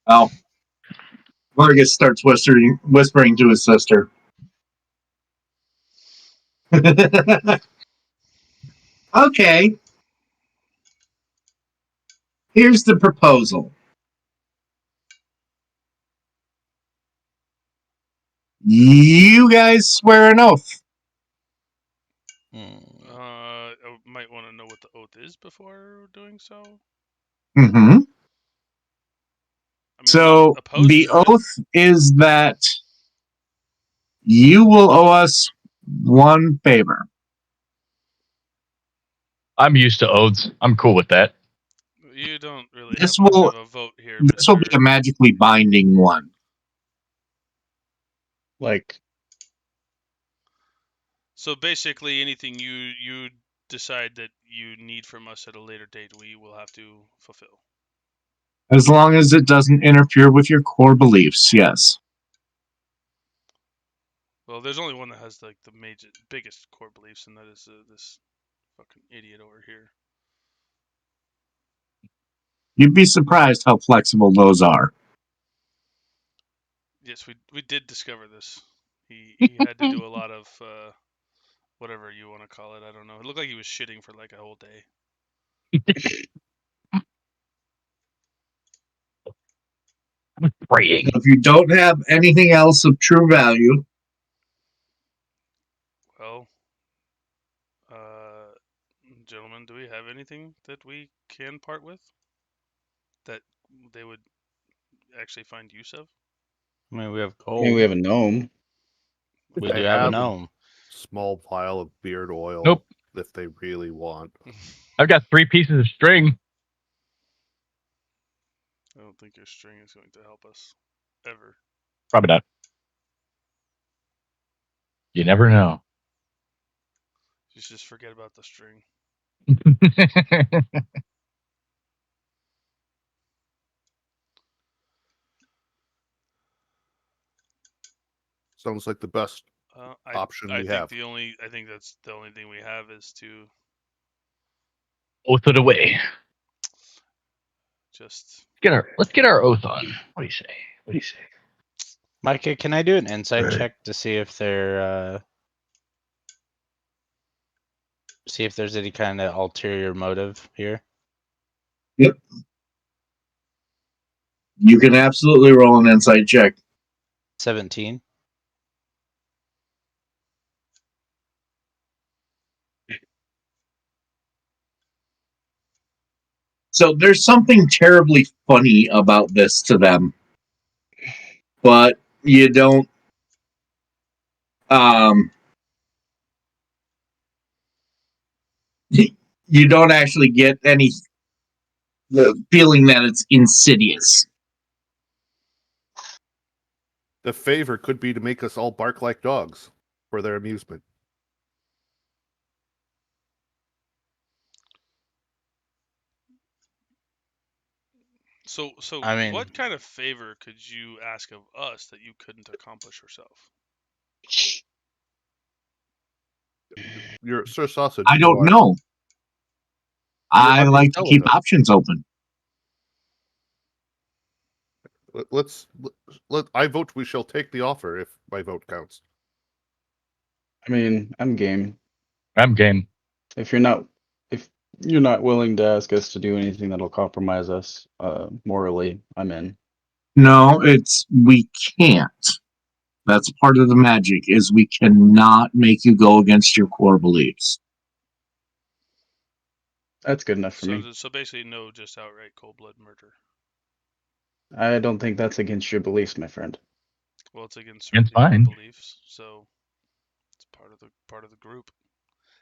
[SPEAKER 3] Oh, Vargas starts whispering to his sister. Okay. Here's the proposal. You guys swear an oath.
[SPEAKER 5] I might want to know what the oath is before doing so.
[SPEAKER 3] Mm-hmm.
[SPEAKER 5] I mean,
[SPEAKER 3] So the oath is that you will owe us one favor.
[SPEAKER 6] I'm used to oaths. I'm cool with that.
[SPEAKER 5] You don't really
[SPEAKER 3] This
[SPEAKER 5] have much
[SPEAKER 3] will-
[SPEAKER 5] of a vote here.
[SPEAKER 3] This will be a magically binding one.
[SPEAKER 2] Like,
[SPEAKER 5] So basically, anything you decide that you need from us at a later date, we will have to fulfill.
[SPEAKER 3] As long as it doesn't interfere with your core beliefs, yes.
[SPEAKER 5] Well, there's only one that has like the biggest core beliefs, and that is this fucking idiot over here.
[SPEAKER 3] You'd be surprised how flexible those are.
[SPEAKER 5] Yes, we did discover this. He had to do a lot of whatever you want to call it. I don't know. It looked like he was shitting for like a whole day.
[SPEAKER 6] Praying.
[SPEAKER 3] If you don't have anything else of true value,
[SPEAKER 5] Well, gentlemen, do we have anything that we can part with that they would actually find use of?
[SPEAKER 1] I mean, we have
[SPEAKER 2] I
[SPEAKER 1] gold.
[SPEAKER 2] mean, we have a gnome.
[SPEAKER 1] We do
[SPEAKER 4] I
[SPEAKER 1] have a
[SPEAKER 4] have
[SPEAKER 1] gnome.
[SPEAKER 4] Small pile of beard oil.
[SPEAKER 6] Nope.
[SPEAKER 4] If they really want.
[SPEAKER 6] I've got 3 pieces of string.
[SPEAKER 5] I don't think your string is going to help us ever.
[SPEAKER 6] Probably not. You never know.
[SPEAKER 5] You should just forget about the string.
[SPEAKER 4] Sounds like the best option we have.
[SPEAKER 5] I think that's the only thing we have is to
[SPEAKER 6] Oath it away.
[SPEAKER 5] just
[SPEAKER 6] Let's get our oath on. What do you say?
[SPEAKER 1] Micah, can I do an insight check to see if they're see if there's any kind of ulterior motive here?
[SPEAKER 3] yep. You can absolutely roll an insight check.
[SPEAKER 1] 17.
[SPEAKER 3] So there's something terribly funny about this to them, but you don't. You don't actually get any the feeling that it's insidious.
[SPEAKER 4] The favor could be to make us all bark like dogs for their amusement.
[SPEAKER 5] So
[SPEAKER 1] I mean-
[SPEAKER 5] what kind of favor could you ask of us that you couldn't accomplish yourself?
[SPEAKER 4] You're Sir Sausage.
[SPEAKER 3] I
[SPEAKER 4] you
[SPEAKER 3] don't
[SPEAKER 4] are-
[SPEAKER 3] know. I
[SPEAKER 4] allowed to
[SPEAKER 3] like to
[SPEAKER 4] tell
[SPEAKER 3] keep
[SPEAKER 4] us.
[SPEAKER 3] options open.
[SPEAKER 4] I vote we shall take the offer if my vote counts.
[SPEAKER 2] I mean, I'm game.
[SPEAKER 6] I'm game.
[SPEAKER 2] If you're not willing to ask us to do anything that'll compromise us morally, I'm in.
[SPEAKER 3] No, we can't. That's part of the magic, is we cannot make you go against your core beliefs.
[SPEAKER 2] That's good enough for me.
[SPEAKER 5] So basically, no, just outright cold blood murder.
[SPEAKER 2] I don't think that's against your beliefs, my friend.
[SPEAKER 5] Well, it's against
[SPEAKER 6] It's
[SPEAKER 5] certainly my
[SPEAKER 6] fine.
[SPEAKER 5] beliefs, so it's part of the group.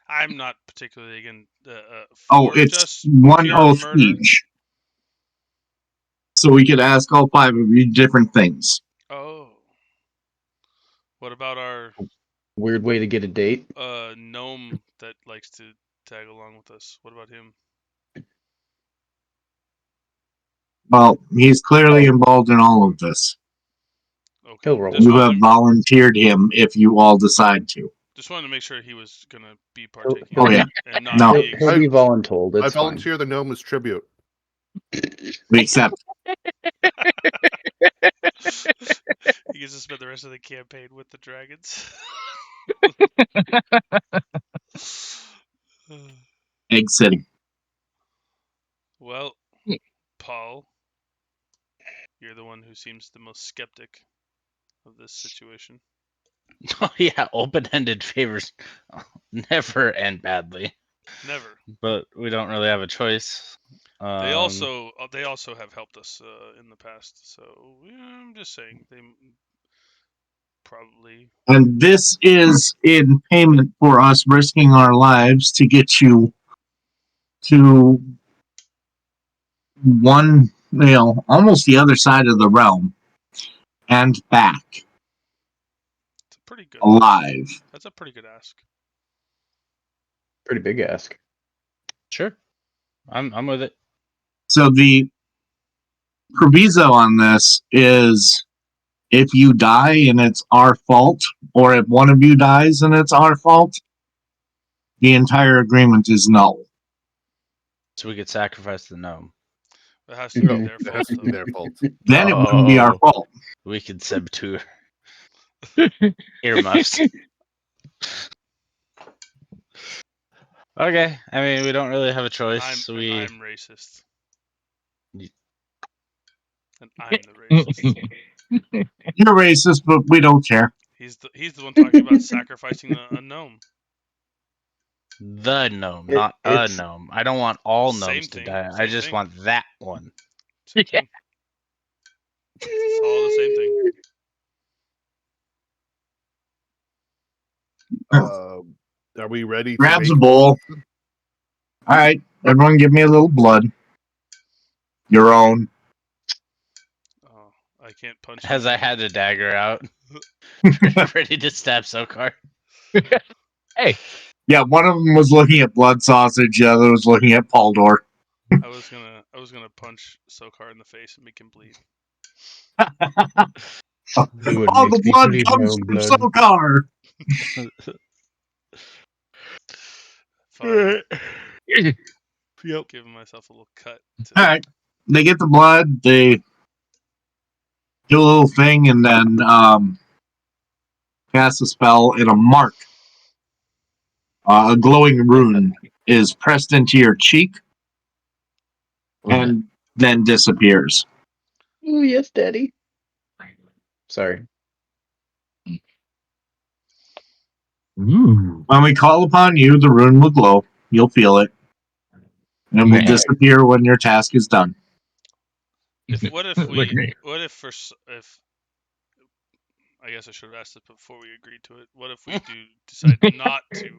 [SPEAKER 5] I'm not particularly again.
[SPEAKER 3] Oh,
[SPEAKER 5] for
[SPEAKER 3] it's
[SPEAKER 5] just
[SPEAKER 3] one
[SPEAKER 5] pure
[SPEAKER 3] oath
[SPEAKER 5] murder.
[SPEAKER 3] each. So we could ask all 5 of you different things.
[SPEAKER 5] Oh, what about our
[SPEAKER 2] Weird way to get a date.
[SPEAKER 5] gnome that likes to tag along with us? What about him?
[SPEAKER 3] Well, he's clearly involved in all of this.
[SPEAKER 5] Okay,
[SPEAKER 2] He'll roll.
[SPEAKER 5] just
[SPEAKER 3] You
[SPEAKER 5] wanted,
[SPEAKER 3] have volunteered him if you all decide to.
[SPEAKER 5] just wanted to make sure he was gonna be partaking.
[SPEAKER 3] Oh, yeah.
[SPEAKER 5] and not
[SPEAKER 3] No.
[SPEAKER 5] be
[SPEAKER 2] He'll be voluntold.
[SPEAKER 4] I
[SPEAKER 2] It's fine.
[SPEAKER 4] volunteer the gnome as tribute.
[SPEAKER 3] We accept.
[SPEAKER 5] He gets to spend the rest of the campaign with the dragons.
[SPEAKER 3] Egg City.
[SPEAKER 5] Well, Paul, you're the one who seems the most skeptic of this situation.
[SPEAKER 1] Oh yeah, open-ended favors never end badly,
[SPEAKER 5] Never.
[SPEAKER 1] but we don't really have a choice.
[SPEAKER 5] They also have helped us in the past. So yeah, I'm just saying they probably.
[SPEAKER 3] And this is in payment for us risking our lives to get you to one, almost the other side of the realm and back
[SPEAKER 5] It's a pretty good.
[SPEAKER 3] alive.
[SPEAKER 5] That's a pretty good ask.
[SPEAKER 2] Pretty big ask.
[SPEAKER 1] Sure, I'm with it.
[SPEAKER 3] So the proviso on this is if you die and it's our fault, or if one of you dies and it's our fault, the entire agreement is null.
[SPEAKER 1] So we could sacrifice the gnome.
[SPEAKER 5] It has to be
[SPEAKER 2] No,
[SPEAKER 5] their
[SPEAKER 4] It
[SPEAKER 5] fault.
[SPEAKER 4] has to be
[SPEAKER 5] Though.
[SPEAKER 4] their fault.
[SPEAKER 3] Then it wouldn't be our
[SPEAKER 1] Oh.
[SPEAKER 3] fault.
[SPEAKER 1] We could saboteur earmuffs. Okay, I mean we don't really have a choice.
[SPEAKER 5] I'm racist.
[SPEAKER 1] You-
[SPEAKER 5] And I'm the racist.
[SPEAKER 3] You're racist, but we don't care.
[SPEAKER 5] He's the one talking about sacrificing a gnome.
[SPEAKER 1] The gnome, not a
[SPEAKER 2] It's-
[SPEAKER 1] gnome. I don't want all
[SPEAKER 5] Same
[SPEAKER 1] gnomes to
[SPEAKER 5] thing,
[SPEAKER 1] die. I
[SPEAKER 5] same
[SPEAKER 1] just
[SPEAKER 5] thing.
[SPEAKER 1] want that one.
[SPEAKER 5] Same thing. It's all the same thing.
[SPEAKER 4] Are we ready? To
[SPEAKER 3] Grabs a
[SPEAKER 4] make-
[SPEAKER 3] bowl. All right, everyone, give me a little blood. Your own.
[SPEAKER 5] Oh, I can't punch.
[SPEAKER 1] As I
[SPEAKER 5] anyone.
[SPEAKER 1] had the dagger out, ready to stab Sokar.
[SPEAKER 6] Hey,
[SPEAKER 3] Yeah, one of them was looking at blood sausage. The other was looking at Paldor.
[SPEAKER 5] I was gonna punch Sokar in the face and make him bleed.
[SPEAKER 2] You would
[SPEAKER 3] All
[SPEAKER 2] make
[SPEAKER 3] the
[SPEAKER 2] me
[SPEAKER 3] blood
[SPEAKER 2] bleed,
[SPEAKER 3] comes
[SPEAKER 2] no
[SPEAKER 3] from
[SPEAKER 2] blood.
[SPEAKER 3] Sokar.
[SPEAKER 5] Fine.
[SPEAKER 1] Yep.
[SPEAKER 5] Giving myself a little cut.
[SPEAKER 3] All right, they get the blood. They do a little thing, and then cast a spell, and a mark, a glowing rune, is pressed into your cheek and then disappears.
[SPEAKER 2] Oh yes, Daddy. Sorry.
[SPEAKER 6] Ooh.
[SPEAKER 3] When we call upon you, the rune will glow. You'll feel it, and it will
[SPEAKER 6] Man.
[SPEAKER 3] disappear when your task is done.
[SPEAKER 5] What if
[SPEAKER 6] Look at me.
[SPEAKER 5] if I guess I should have asked this before we agreed to it. What if we do decide not to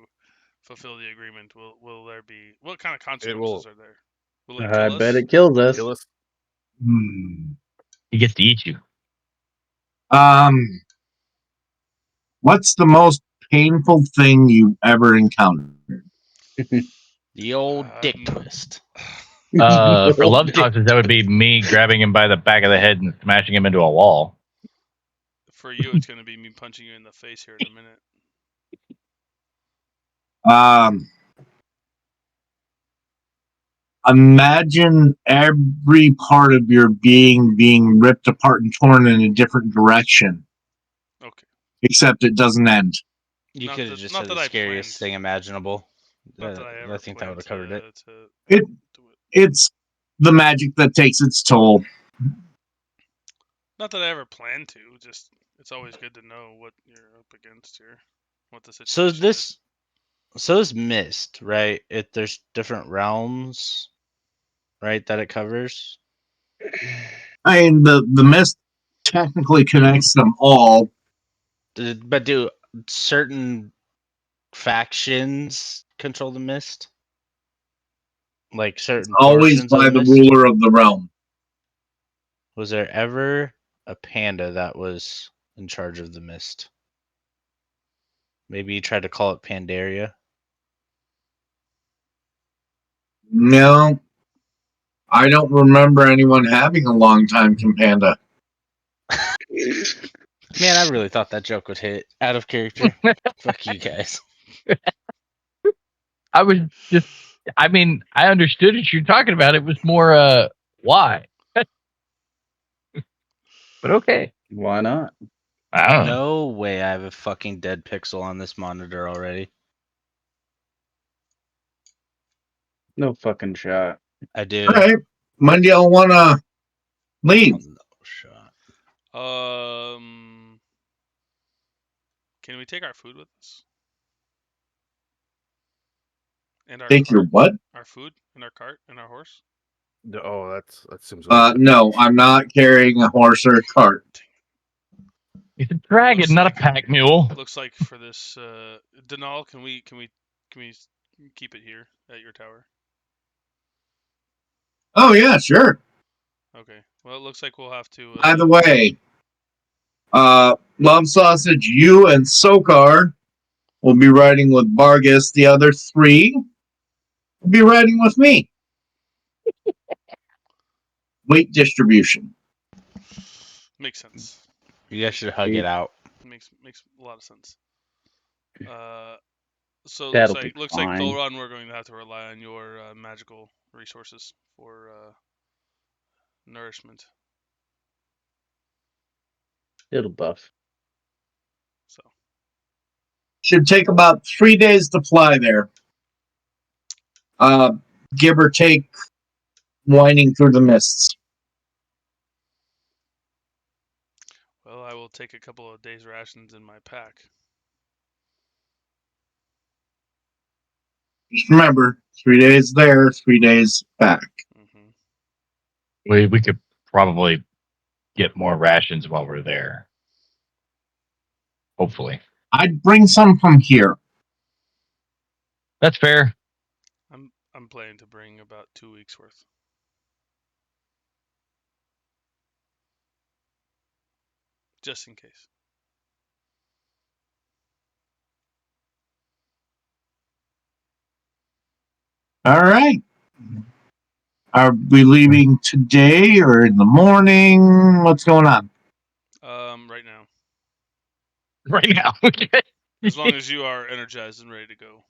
[SPEAKER 5] fulfill the agreement? Will there be what kind of consequences are there? Will it
[SPEAKER 2] I
[SPEAKER 5] kill
[SPEAKER 2] bet
[SPEAKER 5] us?
[SPEAKER 2] it kills us.
[SPEAKER 4] Kill us.
[SPEAKER 6] He gets to eat you.
[SPEAKER 3] What's the most painful thing you've ever encountered?
[SPEAKER 1] The old dick
[SPEAKER 5] Um,
[SPEAKER 1] twist.
[SPEAKER 6] For love sauces, that would be me grabbing him by the back of the head and smashing him into a wall.
[SPEAKER 5] For you, it's going to be me punching you in the face here in a minute.
[SPEAKER 3] Imagine every part of your being ripped apart and torn in a different direction,
[SPEAKER 5] Okay.
[SPEAKER 3] except it doesn't end.
[SPEAKER 1] You
[SPEAKER 5] Not
[SPEAKER 1] could have
[SPEAKER 5] that-
[SPEAKER 1] just
[SPEAKER 5] not
[SPEAKER 1] said
[SPEAKER 5] that
[SPEAKER 1] the
[SPEAKER 5] I
[SPEAKER 1] scariest
[SPEAKER 5] planned.
[SPEAKER 1] thing imaginable.
[SPEAKER 5] Not that I ever
[SPEAKER 1] I think that would
[SPEAKER 5] planned
[SPEAKER 1] have covered it.
[SPEAKER 5] to
[SPEAKER 3] It-
[SPEAKER 5] do it.
[SPEAKER 3] It's the magic that takes its toll.
[SPEAKER 5] Not that I ever planned to. Just it's always good to know what you're up against here, what the situation
[SPEAKER 1] So
[SPEAKER 5] is.
[SPEAKER 1] this mist, right? There's different realms, right, that it covers.
[SPEAKER 3] I mean, the mist technically connects them all.
[SPEAKER 1] But do certain factions control the mist? Like certain
[SPEAKER 3] Always
[SPEAKER 1] portions of
[SPEAKER 3] by
[SPEAKER 1] the
[SPEAKER 3] the
[SPEAKER 1] mist?
[SPEAKER 3] ruler of the realm.
[SPEAKER 1] Was there ever a panda that was in charge of the mist? Maybe you tried to call it Pandaria.
[SPEAKER 3] No, I don't remember anyone having a long time companda.
[SPEAKER 1] Man, I really thought that joke would hit out of character. Fuck you guys.
[SPEAKER 6] I was just, I mean, I understood what you're talking about. It was more, why? But okay.
[SPEAKER 2] Why not?
[SPEAKER 6] I don't know.
[SPEAKER 1] No way I have a fucking dead pixel on this monitor already.
[SPEAKER 2] No fucking shot.
[SPEAKER 1] I do.
[SPEAKER 3] All right, when do y'all want to leave?
[SPEAKER 1] Oh, no shot.
[SPEAKER 5] Can we take our food with us? And our
[SPEAKER 3] Take
[SPEAKER 5] cart?
[SPEAKER 3] your what?
[SPEAKER 5] Our food and our cart and our horse?
[SPEAKER 4] Oh, that seems. Overkill.
[SPEAKER 3] No, I'm not carrying a horse or a cart.
[SPEAKER 6] He's a dragon,
[SPEAKER 5] Looks
[SPEAKER 6] not
[SPEAKER 5] like-
[SPEAKER 6] a pack mule.
[SPEAKER 5] Looks like for this Denal, can we keep it here at your tower?
[SPEAKER 3] Oh yeah, sure.
[SPEAKER 5] Okay. Well, it looks like we'll have to
[SPEAKER 3] By the way, Love Sausage, you and Sokar will be riding with Vargas. The other three will be riding with me. Weight distribution.
[SPEAKER 5] makes sense.
[SPEAKER 1] You guys should hug it out.
[SPEAKER 5] Makes a lot of sense. So
[SPEAKER 2] That'll
[SPEAKER 5] looks
[SPEAKER 2] be
[SPEAKER 5] like
[SPEAKER 2] fine.
[SPEAKER 5] Volron, we're going to have to rely on your magical resources for nourishment.
[SPEAKER 2] It'll buff.
[SPEAKER 5] So
[SPEAKER 3] Should take about 3 days to fly there. Give or take, winding through the mists.
[SPEAKER 5] well, I will take a couple of days' rations in my pack.
[SPEAKER 3] Just remember, 3 days there, 3 days back.
[SPEAKER 5] Mm-hmm.
[SPEAKER 6] We could probably get more rations while we're there. Hopefully.
[SPEAKER 3] I'd bring some from here.
[SPEAKER 6] That's fair.
[SPEAKER 5] I'm planning to bring about 2 weeks worth. Just in case.
[SPEAKER 3] All right. Are we leaving today or in the morning? What's going on?
[SPEAKER 5] Right now.
[SPEAKER 6] Right now.
[SPEAKER 5] As long as you are energized and ready to go.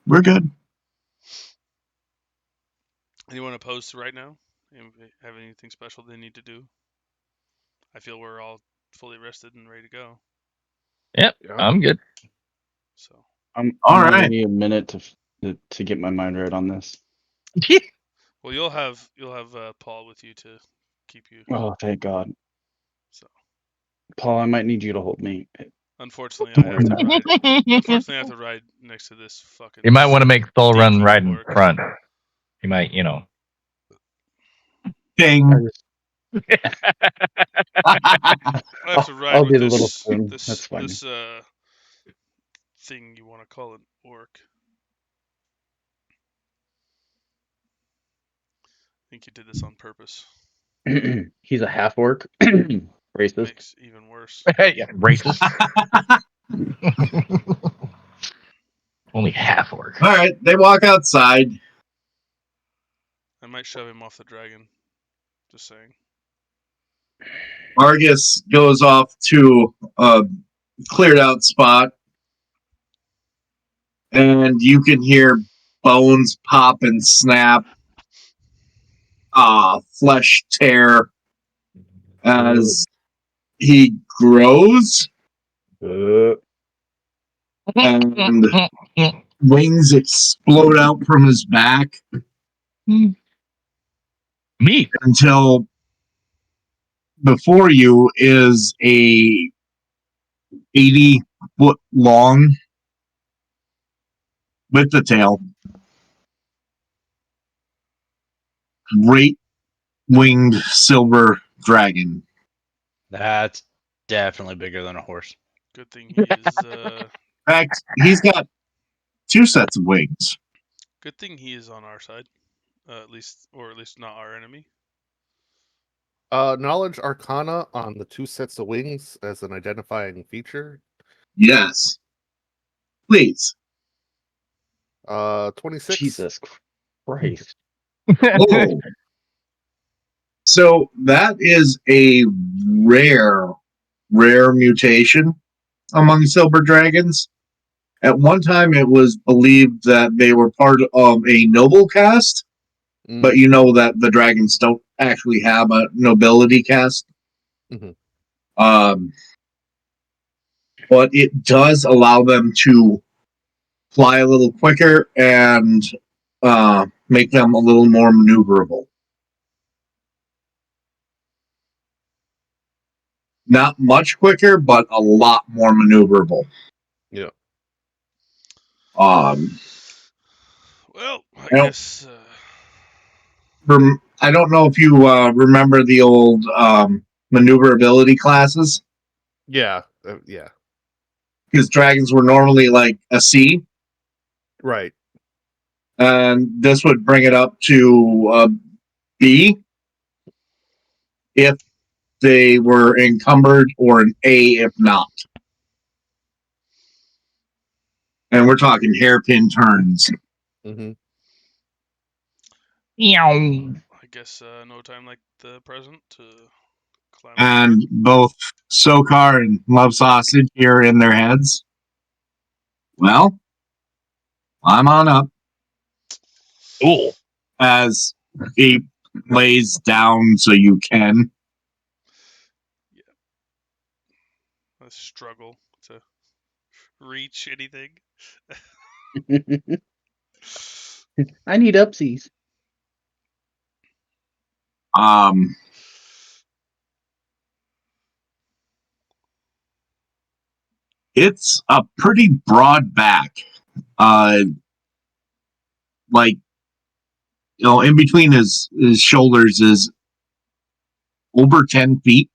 [SPEAKER 3] We're good.
[SPEAKER 5] Anyone opposed to right now? Have anything special they need to do? I feel we're all fully rested and ready to go.
[SPEAKER 6] Yep,
[SPEAKER 4] Yeah.
[SPEAKER 6] I'm good.
[SPEAKER 5] So
[SPEAKER 2] I'm
[SPEAKER 3] All
[SPEAKER 2] gonna
[SPEAKER 3] right.
[SPEAKER 2] need a minute to get my mind right on this.
[SPEAKER 5] well, you'll have Paul with you to keep you.
[SPEAKER 2] Oh, thank God.
[SPEAKER 5] So
[SPEAKER 2] Paul, I might need you to hold me.
[SPEAKER 5] unfortunately, I have to
[SPEAKER 2] Don't
[SPEAKER 5] ride. Unfortunately, I have to ride next to this fucking.
[SPEAKER 6] You might want to make Soul Run
[SPEAKER 5] stinky
[SPEAKER 6] ride in
[SPEAKER 5] orc.
[SPEAKER 6] front. You might,
[SPEAKER 3] Ding.
[SPEAKER 5] I have to ride
[SPEAKER 2] I'll
[SPEAKER 5] with
[SPEAKER 2] get a little
[SPEAKER 5] this
[SPEAKER 2] spoon.
[SPEAKER 5] this
[SPEAKER 2] That's fine.
[SPEAKER 5] this thing you want to call an orc. think you did this on purpose.
[SPEAKER 2] He's a half orc. Racist.
[SPEAKER 5] Makes it even worse.
[SPEAKER 6] Yeah, racist. Only half orc.
[SPEAKER 3] All right, they walk outside.
[SPEAKER 5] I might shove him off the dragon. Just saying.
[SPEAKER 3] Argus goes off to a cleared out spot, and you can hear bones pop and snap, flesh tear as he grows, and wings explode out from his back
[SPEAKER 6] Me.
[SPEAKER 3] until before you is a 80-foot long with the tail, great winged silver dragon.
[SPEAKER 1] That's definitely bigger than a horse.
[SPEAKER 5] Good thing he is.
[SPEAKER 3] In fact, he's got 2 sets of wings.
[SPEAKER 5] Good thing he is on our side. At least not our enemy.
[SPEAKER 4] Knowledge Arcana on the 2 sets of wings as an identifying feature.
[SPEAKER 3] Yes. Please.
[SPEAKER 4] 26.
[SPEAKER 2] Jesus Christ.
[SPEAKER 3] Oh. So that is a rare mutation among silver dragons. At one time, it was believed that they were part of a noble caste, but you know that the dragons don't actually have a nobility caste.
[SPEAKER 4] Mhm.
[SPEAKER 3] But it does allow them to fly a little quicker and make them a little more maneuverable. Not much quicker, but a lot more maneuverable.
[SPEAKER 4] Yeah.
[SPEAKER 5] Well, I guess.
[SPEAKER 3] I don't know if you remember the old maneuverability classes.
[SPEAKER 4] Yeah. Yeah.
[SPEAKER 3] Because dragons were normally like a C.
[SPEAKER 4] Right.
[SPEAKER 3] And this would bring it up to B if they were encumbered, or an A if not. And we're talking hairpin turns.
[SPEAKER 4] Mm-hmm.
[SPEAKER 5] I guess no time like the present to climb.
[SPEAKER 3] And both Sokar and Love Sausage here in their heads. Well, I'm on up.
[SPEAKER 6] Cool.
[SPEAKER 3] As he lays down so you can.
[SPEAKER 5] Yeah. A struggle to reach anything.
[SPEAKER 2] I need upsies.
[SPEAKER 3] It's a pretty broad back. Like, you know, in between his shoulders is over 10 feet.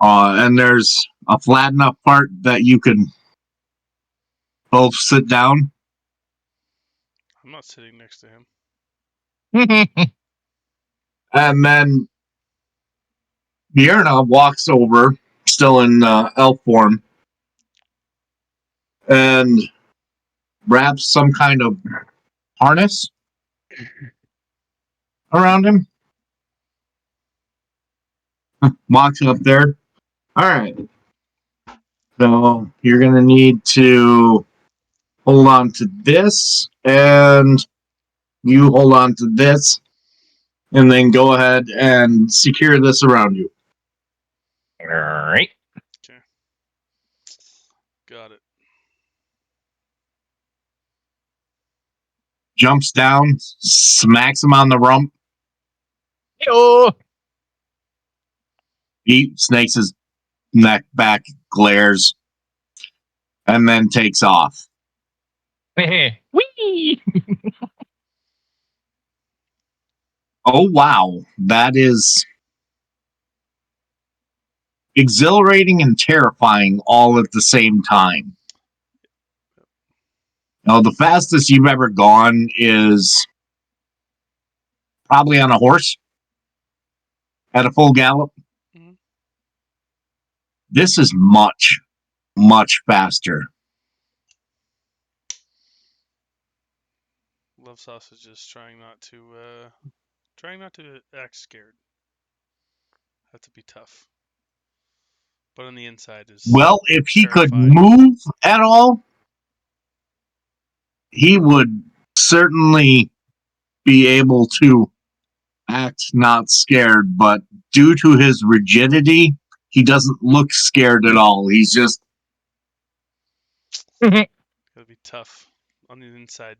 [SPEAKER 3] And there's a flat enough part that you can both sit down.
[SPEAKER 5] I'm not sitting next to him.
[SPEAKER 3] And then Bjorna walks over, still in elf form, and wraps some kind of harness around him. Walks up there. All right. So you're going to need to hold on to this, and you hold on to this, and then go ahead and secure this around you.
[SPEAKER 6] All right.
[SPEAKER 5] Okay. Got it.
[SPEAKER 3] Jumps down, smacks him on the rump.
[SPEAKER 6] Oh.
[SPEAKER 3] He snakes his neck back, glares, and then takes off.
[SPEAKER 6] Whee!
[SPEAKER 3] Oh, wow. That is exhilarating and terrifying all at the same time. Now, the fastest you've ever gone is probably on a horse at a full gallop.
[SPEAKER 5] Mhm.
[SPEAKER 3] This is much, much faster.
[SPEAKER 5] Love Sausage is trying not to act scared. Have to be tough. But on the inside is
[SPEAKER 3] Well, if he could
[SPEAKER 5] terrified.
[SPEAKER 3] move at all, he would certainly be able to act not scared, but due to his rigidity, he doesn't look scared at all. He's just
[SPEAKER 5] Gotta be tough on the inside.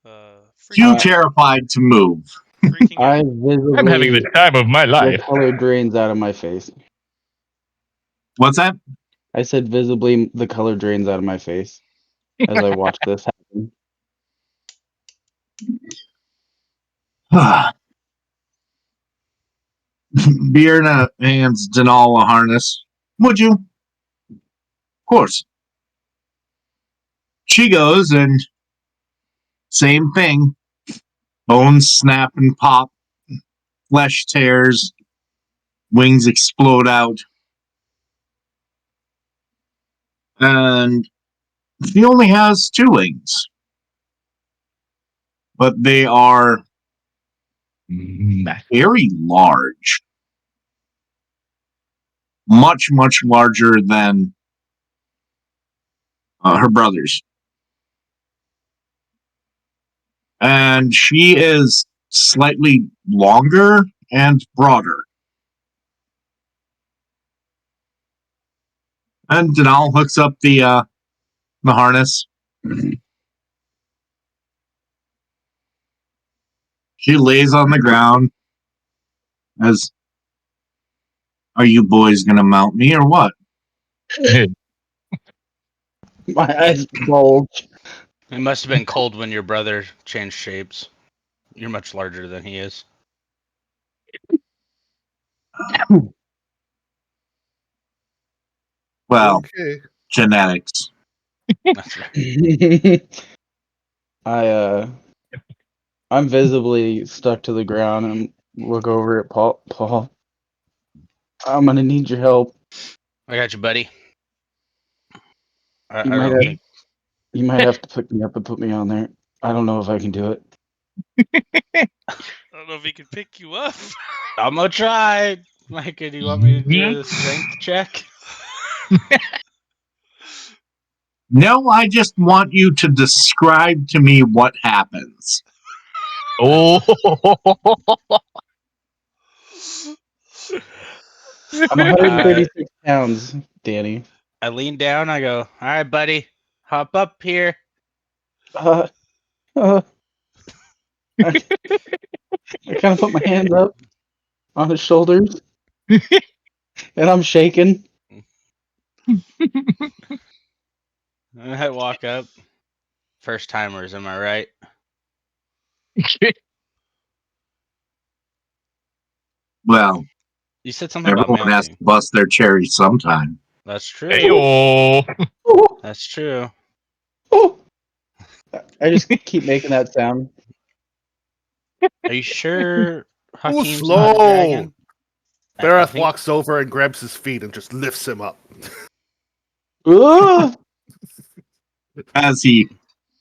[SPEAKER 3] too
[SPEAKER 5] Freaking out.
[SPEAKER 3] terrified to move.
[SPEAKER 5] Freaking
[SPEAKER 2] I
[SPEAKER 5] out.
[SPEAKER 6] I'm having
[SPEAKER 2] visibly
[SPEAKER 6] the time of my
[SPEAKER 2] the
[SPEAKER 6] life.
[SPEAKER 2] color drains out of my face.
[SPEAKER 3] What's that?
[SPEAKER 2] I said visibly the color drains out of my face as I watch this happen.
[SPEAKER 3] Bierna hands Denal a harness. Would you? Of course. She goes and same thing. Bones snap and pop. Flesh tears. Wings explode out. And he only has 2 wings. But they are very large. Much, much larger than her brothers. And she is slightly longer and broader. And Denal hooks up the harness. She lays on the ground as, are you boys gonna mount me or what?
[SPEAKER 2] My eyes bulge.
[SPEAKER 1] It must have been cold when your brother changed shapes. You're much larger than he is.
[SPEAKER 3] Well,
[SPEAKER 4] Okay.
[SPEAKER 3] genetics.
[SPEAKER 1] That's right.
[SPEAKER 2] I'm visibly stuck to the ground and look over at Paul. Paul, I'm gonna need your help.
[SPEAKER 1] I got you, buddy. I
[SPEAKER 2] You
[SPEAKER 1] don't
[SPEAKER 2] might have,
[SPEAKER 1] think.
[SPEAKER 2] you might have to pick me up and put me on there. I don't know if I can do it.
[SPEAKER 5] I don't know if he can pick you up.
[SPEAKER 1] I'm gonna try. Micah, do you want me to do a strength check?
[SPEAKER 3] No, I just want you to describe to me what happens.
[SPEAKER 6] Oh,
[SPEAKER 2] I'm 136 pounds, Danny.
[SPEAKER 1] I lean down. I go, all right, buddy, hop up here.
[SPEAKER 2] Uh, uh, I kind of put my hands up on his shoulders, and I'm shaking.
[SPEAKER 1] I walk up. First timers, am I right?
[SPEAKER 3] Well,
[SPEAKER 1] You said something about
[SPEAKER 3] everyone has to
[SPEAKER 1] mounting.
[SPEAKER 3] bust their cherry sometime.
[SPEAKER 1] That's true.
[SPEAKER 6] Ayo.
[SPEAKER 2] Oh,
[SPEAKER 1] That's true.
[SPEAKER 2] oh. I just keep making that sound.
[SPEAKER 1] Are you sure
[SPEAKER 4] Ooh,
[SPEAKER 1] Hakeem's
[SPEAKER 4] slow.
[SPEAKER 1] not a dragon? I
[SPEAKER 4] Barath
[SPEAKER 1] think-
[SPEAKER 4] walks over and grabs his feet and just lifts him up.
[SPEAKER 3] As he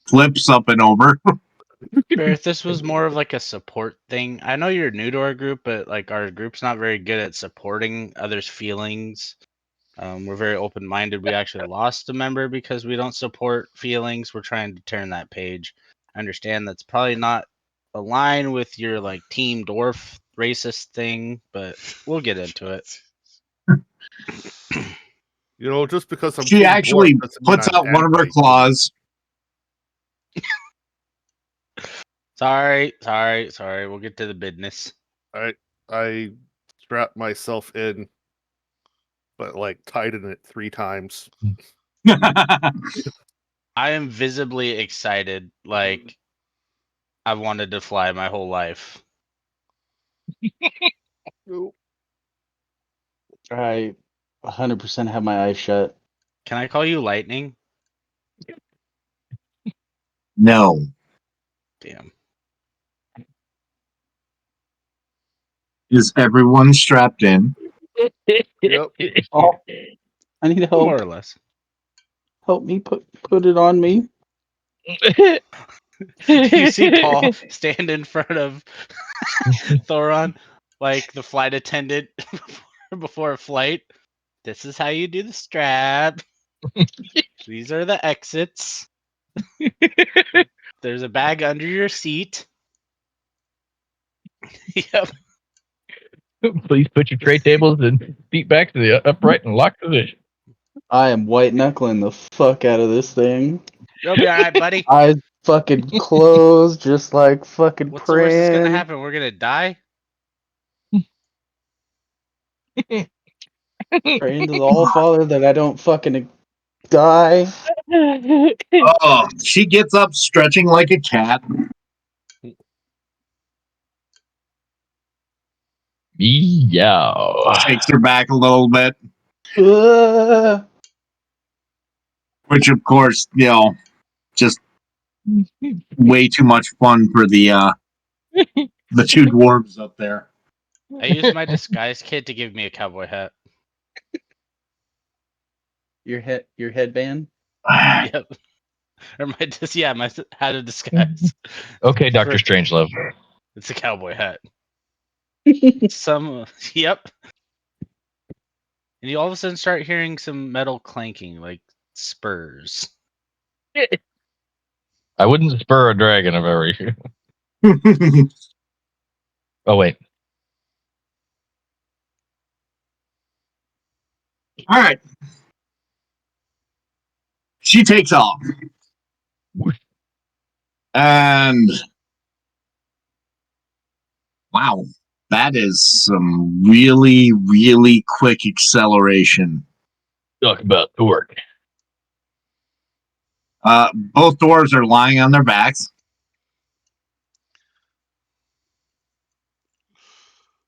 [SPEAKER 3] flips up and over.
[SPEAKER 1] If this was more of like a support thing, I know you're new to our group, but like our group's not very good at supporting others' feelings. We're very open-minded. We actually lost a member because we don't support feelings. We're trying to turn that page. I understand that's probably not aligned with your like team dwarf racist thing, but we'll get into it.
[SPEAKER 4] You know, just because I'm
[SPEAKER 3] She
[SPEAKER 4] Team
[SPEAKER 3] actually
[SPEAKER 4] Dwarf doesn't mean
[SPEAKER 3] puts
[SPEAKER 4] I'm
[SPEAKER 3] out one of her
[SPEAKER 4] anti-
[SPEAKER 3] claws.
[SPEAKER 1] Sorry. We'll get to the business.
[SPEAKER 4] I strapped myself in, but like tightened it 3 times.
[SPEAKER 1] I am visibly excited. Like I've wanted to fly my whole life.
[SPEAKER 2] I 100% have my eyes shut.
[SPEAKER 1] Can I call you Lightning?
[SPEAKER 3] No.
[SPEAKER 1] Damn.
[SPEAKER 3] Is everyone strapped in?
[SPEAKER 4] Yep.
[SPEAKER 2] Oh, I need help.
[SPEAKER 1] More or less.
[SPEAKER 2] Help me put it on me.
[SPEAKER 1] You see Paul stand in front of Thoron like the flight attendant before a flight. This is how you do the strap. These are the exits. There's a bag under your seat. Yep.
[SPEAKER 6] Please put your tray tables and feet back to the upright and locked position.
[SPEAKER 2] I am white knuckling the fuck out of this thing.
[SPEAKER 1] You'll be alright, buddy.
[SPEAKER 2] Eyes fucking closed, just like fucking
[SPEAKER 1] What's the worst that's gonna
[SPEAKER 2] praying.
[SPEAKER 1] happen? We're gonna die?
[SPEAKER 2] Praying to the All Father that I don't fucking die.
[SPEAKER 3] Oh, she gets up stretching like a cat.
[SPEAKER 6] Meow.
[SPEAKER 3] Takes her back a little bit,
[SPEAKER 2] Uh,
[SPEAKER 3] which of course, just way too much fun for the two dwarves up there.
[SPEAKER 1] I used my disguise kit to give me a cowboy hat.
[SPEAKER 2] your headband.
[SPEAKER 1] Yep. Or my hat of disguise.
[SPEAKER 6] Okay, Dr. Strangelove.
[SPEAKER 1] It's a cowboy hat. Yep. And you all of a sudden start hearing some metal clanking, like spurs.
[SPEAKER 6] I wouldn't spur a dragon if I were you. Oh, wait.
[SPEAKER 3] All right. She takes off. And wow, that is some really, really quick acceleration.
[SPEAKER 6] Talk about torque.
[SPEAKER 3] Both dwarves are lying on their backs.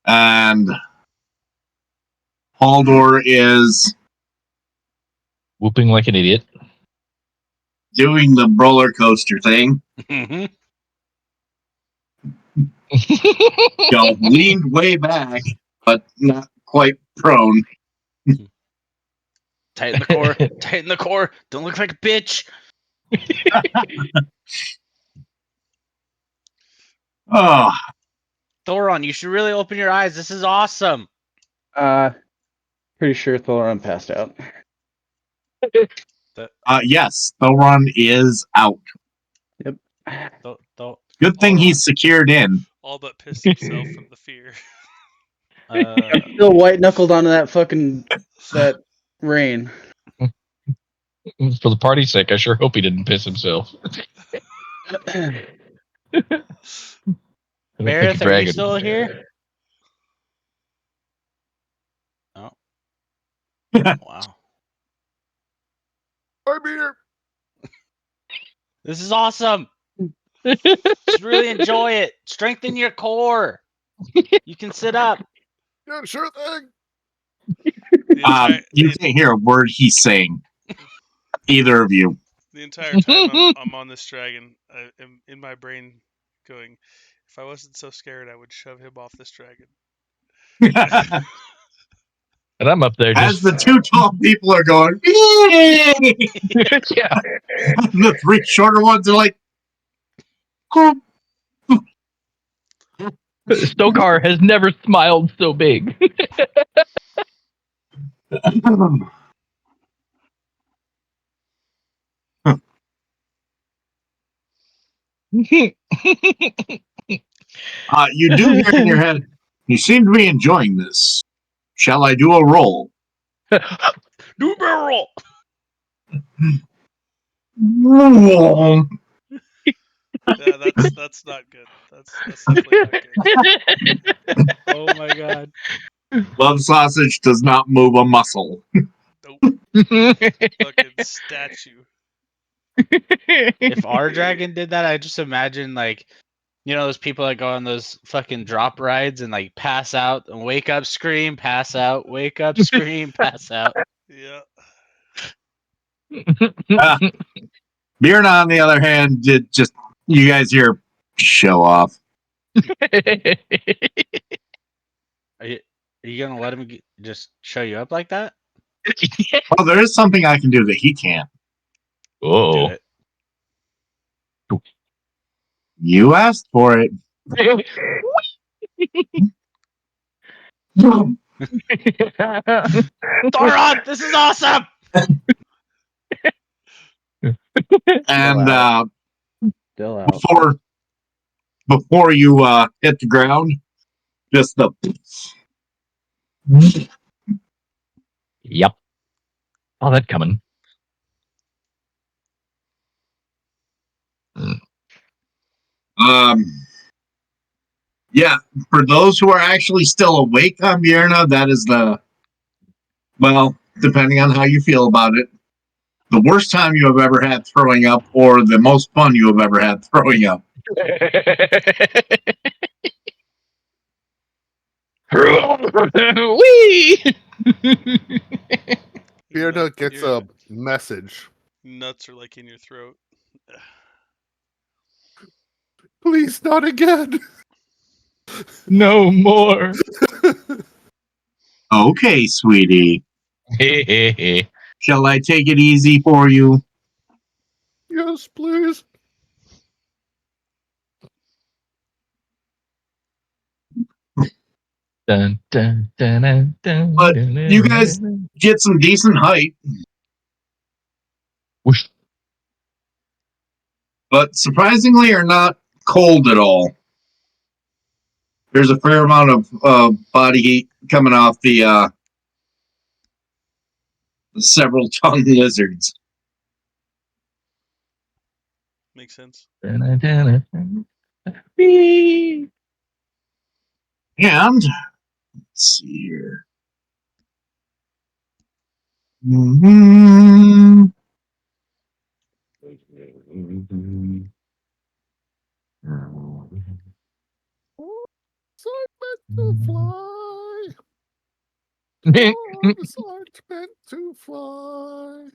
[SPEAKER 3] And Haldor is
[SPEAKER 6] Whooping like an idiot.
[SPEAKER 3] doing the roller coaster thing. Leaned way back, but not quite prone.
[SPEAKER 1] Tighten the core. Tighten the core. Don't look like a bitch.
[SPEAKER 3] Oh,
[SPEAKER 1] Thoron, you should really open your eyes. This is awesome.
[SPEAKER 2] Pretty sure Thoron passed out.
[SPEAKER 3] yes, Thoron is out.
[SPEAKER 2] Yep.
[SPEAKER 3] Good thing he's secured in.
[SPEAKER 5] All but pissed himself from the fear.
[SPEAKER 2] I'm still white knuckled onto that rain.
[SPEAKER 6] For the party's sake, I sure hope he didn't piss himself.
[SPEAKER 1] Bareth, are you still here? Oh. Wow.
[SPEAKER 4] I'm here.
[SPEAKER 1] This is awesome. Just really enjoy it. Strengthen your core. You can sit up.
[SPEAKER 4] Yeah, sure thing.
[SPEAKER 3] You can't hear a word he's saying. Either of you.
[SPEAKER 5] The entire time I'm on this dragon, I am in my brain going, if I wasn't so scared, I would shove him off this dragon.
[SPEAKER 6] And I'm up there
[SPEAKER 3] As
[SPEAKER 6] just...
[SPEAKER 3] the two tall people are going,
[SPEAKER 6] yeah.
[SPEAKER 3] The three shorter ones are like,
[SPEAKER 6] Stokar has never smiled so big.
[SPEAKER 3] You do hear in your head, you seem to be enjoying this. Shall I do a roll?
[SPEAKER 1] Do barrel.
[SPEAKER 5] Yeah, that's not good. That's definitely not good.
[SPEAKER 1] Oh my god.
[SPEAKER 3] Love sausage does not move a muscle.
[SPEAKER 5] Nope. Fucking statue.
[SPEAKER 1] If our dragon did that, I just imagine those people that go on those fucking drop rides and pass out and wake up, scream, pass out, wake up, scream, pass out.
[SPEAKER 5] Yeah.
[SPEAKER 3] Birna, on the other hand, did just, you guys hear, show off.
[SPEAKER 1] Are you gonna let him just show you up like that?
[SPEAKER 3] Well, there is something I can do that he can't.
[SPEAKER 1] Do
[SPEAKER 6] Oh.
[SPEAKER 1] it.
[SPEAKER 3] You asked for it.
[SPEAKER 1] Thoron, this is awesome.
[SPEAKER 3] And
[SPEAKER 2] Still out.
[SPEAKER 3] before you hit the ground, just the
[SPEAKER 6] Yep. Oh, that coming.
[SPEAKER 3] yeah, for those who are actually still awake on Bierna, that is depending on how you feel about it, the worst time you have ever had throwing up or the most fun you have ever had throwing up.
[SPEAKER 6] Whee!
[SPEAKER 4] Bearda gets a message.
[SPEAKER 5] Nuts are like in your throat.
[SPEAKER 4] Please, not again.
[SPEAKER 6] No more.
[SPEAKER 3] Okay, sweetie. Shall I take it easy for you?
[SPEAKER 4] Yes, please.
[SPEAKER 6] Dun, dun, dun, dun, dun,
[SPEAKER 3] But
[SPEAKER 6] dun, dun,
[SPEAKER 3] you guys get some decent height,
[SPEAKER 6] Whoosh.
[SPEAKER 3] but surprisingly are not cold at all. There's a fair amount of body heat coming off the several tongued lizards.
[SPEAKER 5] Makes sense.
[SPEAKER 6] Dun, dun, dun, dun. Whee!
[SPEAKER 3] And let's see here. Mm-hmm.
[SPEAKER 4] So meant to fly. Stars aren't meant to fly.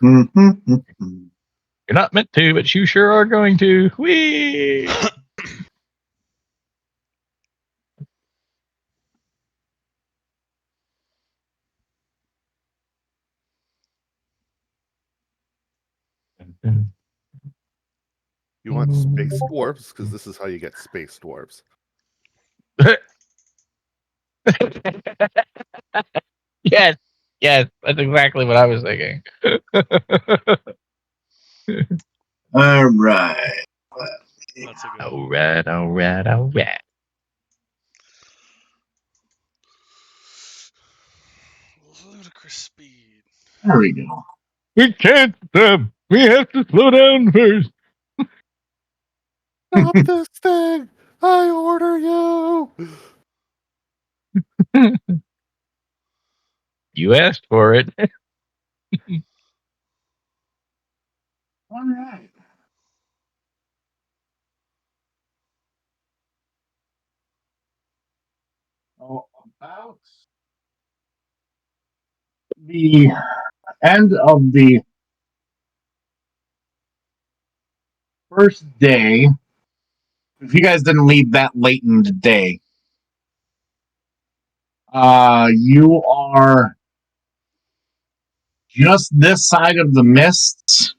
[SPEAKER 3] Mm-hmm.
[SPEAKER 6] You're not meant to, but you sure are going to. Whee!
[SPEAKER 4] You want space dwarves? Because this is how you get space dwarves.
[SPEAKER 6] Yes, that's exactly what I was thinking.
[SPEAKER 3] All right.
[SPEAKER 5] That's a good one.
[SPEAKER 6] All right.
[SPEAKER 5] Ludicrous speed.
[SPEAKER 3] There we go.
[SPEAKER 6] We can't stop. We have to slow down first.
[SPEAKER 4] Stop this thing! I order you!
[SPEAKER 6] You asked for it.
[SPEAKER 3] All right. So about the end of the first day, if you guys didn't leave that late in the day, you are just this side of the mists,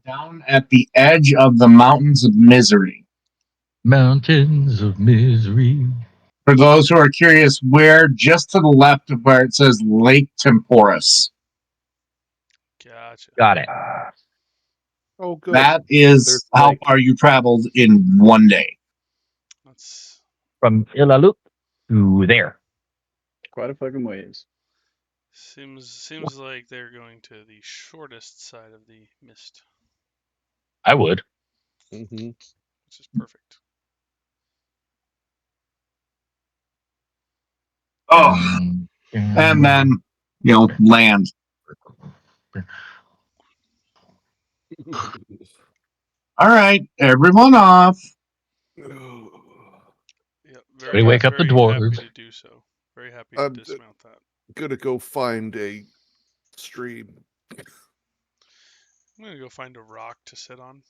[SPEAKER 3] down at the edge of the Mountains of Misery.
[SPEAKER 6] Mountains of misery.
[SPEAKER 3] For those who are curious, where just to the left of where it says Lake Temporus.
[SPEAKER 5] Gotcha.
[SPEAKER 6] Got it.
[SPEAKER 4] Oh, good.
[SPEAKER 3] That is
[SPEAKER 4] There's
[SPEAKER 3] how
[SPEAKER 4] Lake.
[SPEAKER 3] far you traveled in one day.
[SPEAKER 5] That's
[SPEAKER 6] From Ilalut to there.
[SPEAKER 2] Quite a fucking ways.
[SPEAKER 5] seems like they're going to the shortest side of the mist,
[SPEAKER 6] I would.
[SPEAKER 4] Mm-hmm.
[SPEAKER 5] which is perfect.
[SPEAKER 3] Oh, and then, land. All right, everyone off.
[SPEAKER 5] Yeah,
[SPEAKER 6] We wake up the
[SPEAKER 5] very happy
[SPEAKER 6] dwarves.
[SPEAKER 5] to do so. Very happy to dismount that.
[SPEAKER 4] Gonna go find a stream.
[SPEAKER 5] I'm gonna go find a rock to sit on.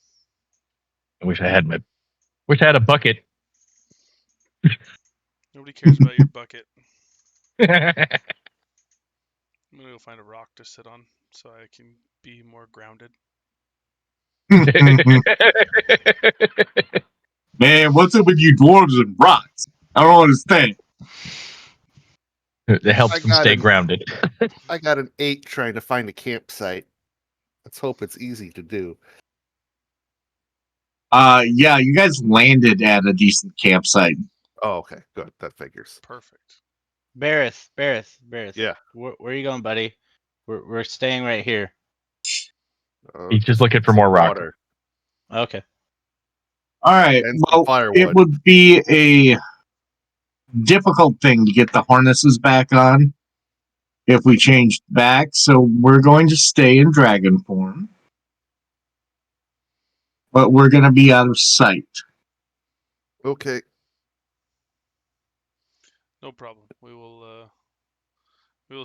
[SPEAKER 6] I wish I had a bucket.
[SPEAKER 5] Nobody cares about your bucket. I'm gonna go find a rock to sit on so I can be more grounded.
[SPEAKER 3] Man, what's up with you dwarves and rocks? I don't understand.
[SPEAKER 6] It helps
[SPEAKER 4] I
[SPEAKER 6] them
[SPEAKER 4] got
[SPEAKER 6] stay
[SPEAKER 4] it.
[SPEAKER 6] grounded.
[SPEAKER 4] I got an 8 trying to find a campsite. Let's hope it's easy to do.
[SPEAKER 3] Yeah, you guys landed at a decent campsite.
[SPEAKER 4] Oh, okay, good. That figures.
[SPEAKER 5] Perfect.
[SPEAKER 1] Barris.
[SPEAKER 4] Yeah.
[SPEAKER 1] Where are you going, buddy? We're staying right here.
[SPEAKER 6] He's just looking for more rock.
[SPEAKER 4] water
[SPEAKER 1] Okay.
[SPEAKER 3] All right.
[SPEAKER 4] and some
[SPEAKER 3] Well,
[SPEAKER 4] firewood.
[SPEAKER 3] it would be a difficult thing to get the harnesses back on if we changed back, so we're going to stay in dragon form. But we're going to be out of sight.
[SPEAKER 4] Okay.
[SPEAKER 5] No problem. We will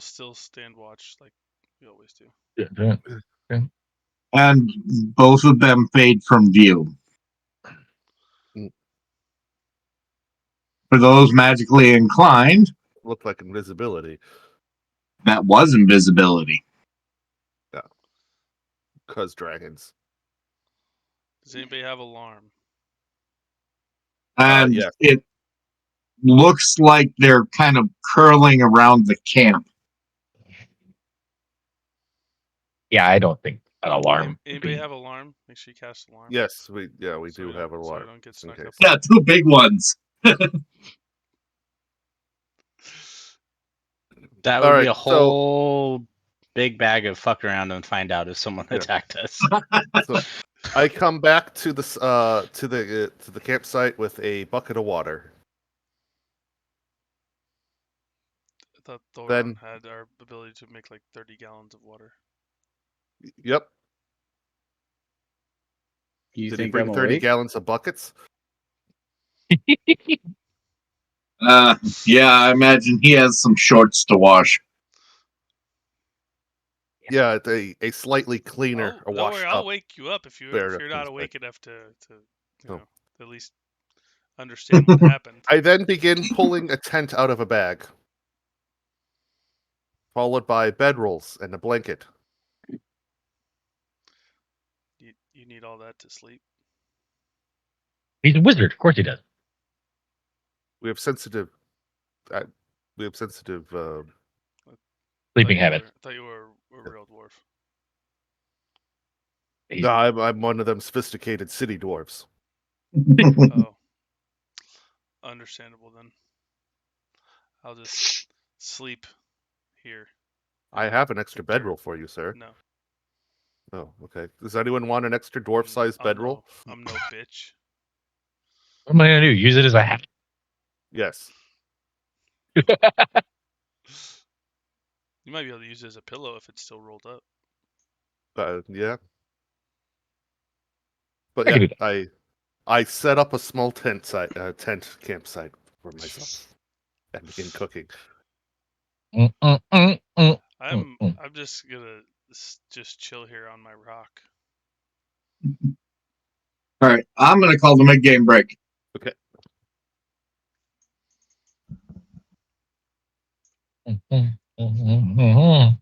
[SPEAKER 5] still stand watch like we always do.
[SPEAKER 6] Yeah.
[SPEAKER 3] And both of them fade from view.
[SPEAKER 4] Mm.
[SPEAKER 3] For those magically inclined,
[SPEAKER 4] Look like invisibility.
[SPEAKER 3] that was invisibility.
[SPEAKER 4] Because dragons.
[SPEAKER 5] Does anybody have alarm?
[SPEAKER 3] And
[SPEAKER 4] yes.
[SPEAKER 3] it looks like they're kind of curling around the camp.
[SPEAKER 6] Yeah, I don't think an alarm. would
[SPEAKER 5] Anybody
[SPEAKER 6] be-
[SPEAKER 5] have alarm? Make sure you cast alarm.
[SPEAKER 4] Yes, we do
[SPEAKER 5] So
[SPEAKER 4] have
[SPEAKER 5] we
[SPEAKER 4] an alarm.
[SPEAKER 5] don't get
[SPEAKER 4] just in
[SPEAKER 5] snuck
[SPEAKER 4] case.
[SPEAKER 5] up.
[SPEAKER 3] Yeah, 2 big ones.
[SPEAKER 1] That
[SPEAKER 4] All
[SPEAKER 1] would be
[SPEAKER 4] right,
[SPEAKER 1] a whole big bag of fuck around and find out if someone
[SPEAKER 4] Yeah.
[SPEAKER 1] attacked us.
[SPEAKER 4] So I come back to the campsite with a bucket of water.
[SPEAKER 5] I thought Thoron
[SPEAKER 4] Then-
[SPEAKER 5] had our ability to make like 30 gallons of water.
[SPEAKER 4] Yep.
[SPEAKER 2] You
[SPEAKER 4] Did he
[SPEAKER 2] think
[SPEAKER 4] bring
[SPEAKER 2] I'm
[SPEAKER 4] 30
[SPEAKER 2] awake?
[SPEAKER 4] gallons of buckets?
[SPEAKER 3] Yeah, I imagine he has some shorts to wash.
[SPEAKER 4] Yeah, a slightly cleaner,
[SPEAKER 5] Oh,
[SPEAKER 4] a
[SPEAKER 5] don't
[SPEAKER 4] washed
[SPEAKER 5] worry, I'll
[SPEAKER 4] up.
[SPEAKER 5] wake you up if you're
[SPEAKER 4] Fair enough,
[SPEAKER 5] not
[SPEAKER 4] that's
[SPEAKER 5] awake enough to
[SPEAKER 4] Oh.
[SPEAKER 5] know, at least understand what happened.
[SPEAKER 4] I then begin pulling a tent out of a bag, followed by bedrolls and a blanket.
[SPEAKER 5] You need all that to sleep.
[SPEAKER 6] He's a wizard. Of course he does.
[SPEAKER 4] We have sensitive.
[SPEAKER 6] Sleeping habits.
[SPEAKER 5] I thought you were a real dwarf.
[SPEAKER 4] No, I'm one of them sophisticated city dwarves.
[SPEAKER 5] Oh, understandable then. I'll just sleep here.
[SPEAKER 4] I have an extra
[SPEAKER 5] Take care.
[SPEAKER 4] bedroll for you, sir.
[SPEAKER 5] No,
[SPEAKER 4] Oh, okay. Does anyone want an extra dwarf-sized bedroll?
[SPEAKER 5] I'm no bitch.
[SPEAKER 6] What am I gonna do? Use it as a hat?
[SPEAKER 4] Yes.
[SPEAKER 5] You might be able to use it as a pillow if it's still rolled up.
[SPEAKER 4] Yeah. But
[SPEAKER 6] I can do
[SPEAKER 4] yeah, I set up a small tent campsite for myself and begin cooking.
[SPEAKER 5] I'm just gonna just chill here on my rock.
[SPEAKER 3] All right, I'm going to call the mid-game break.
[SPEAKER 4] Okay.
[SPEAKER 6] Mm-mm.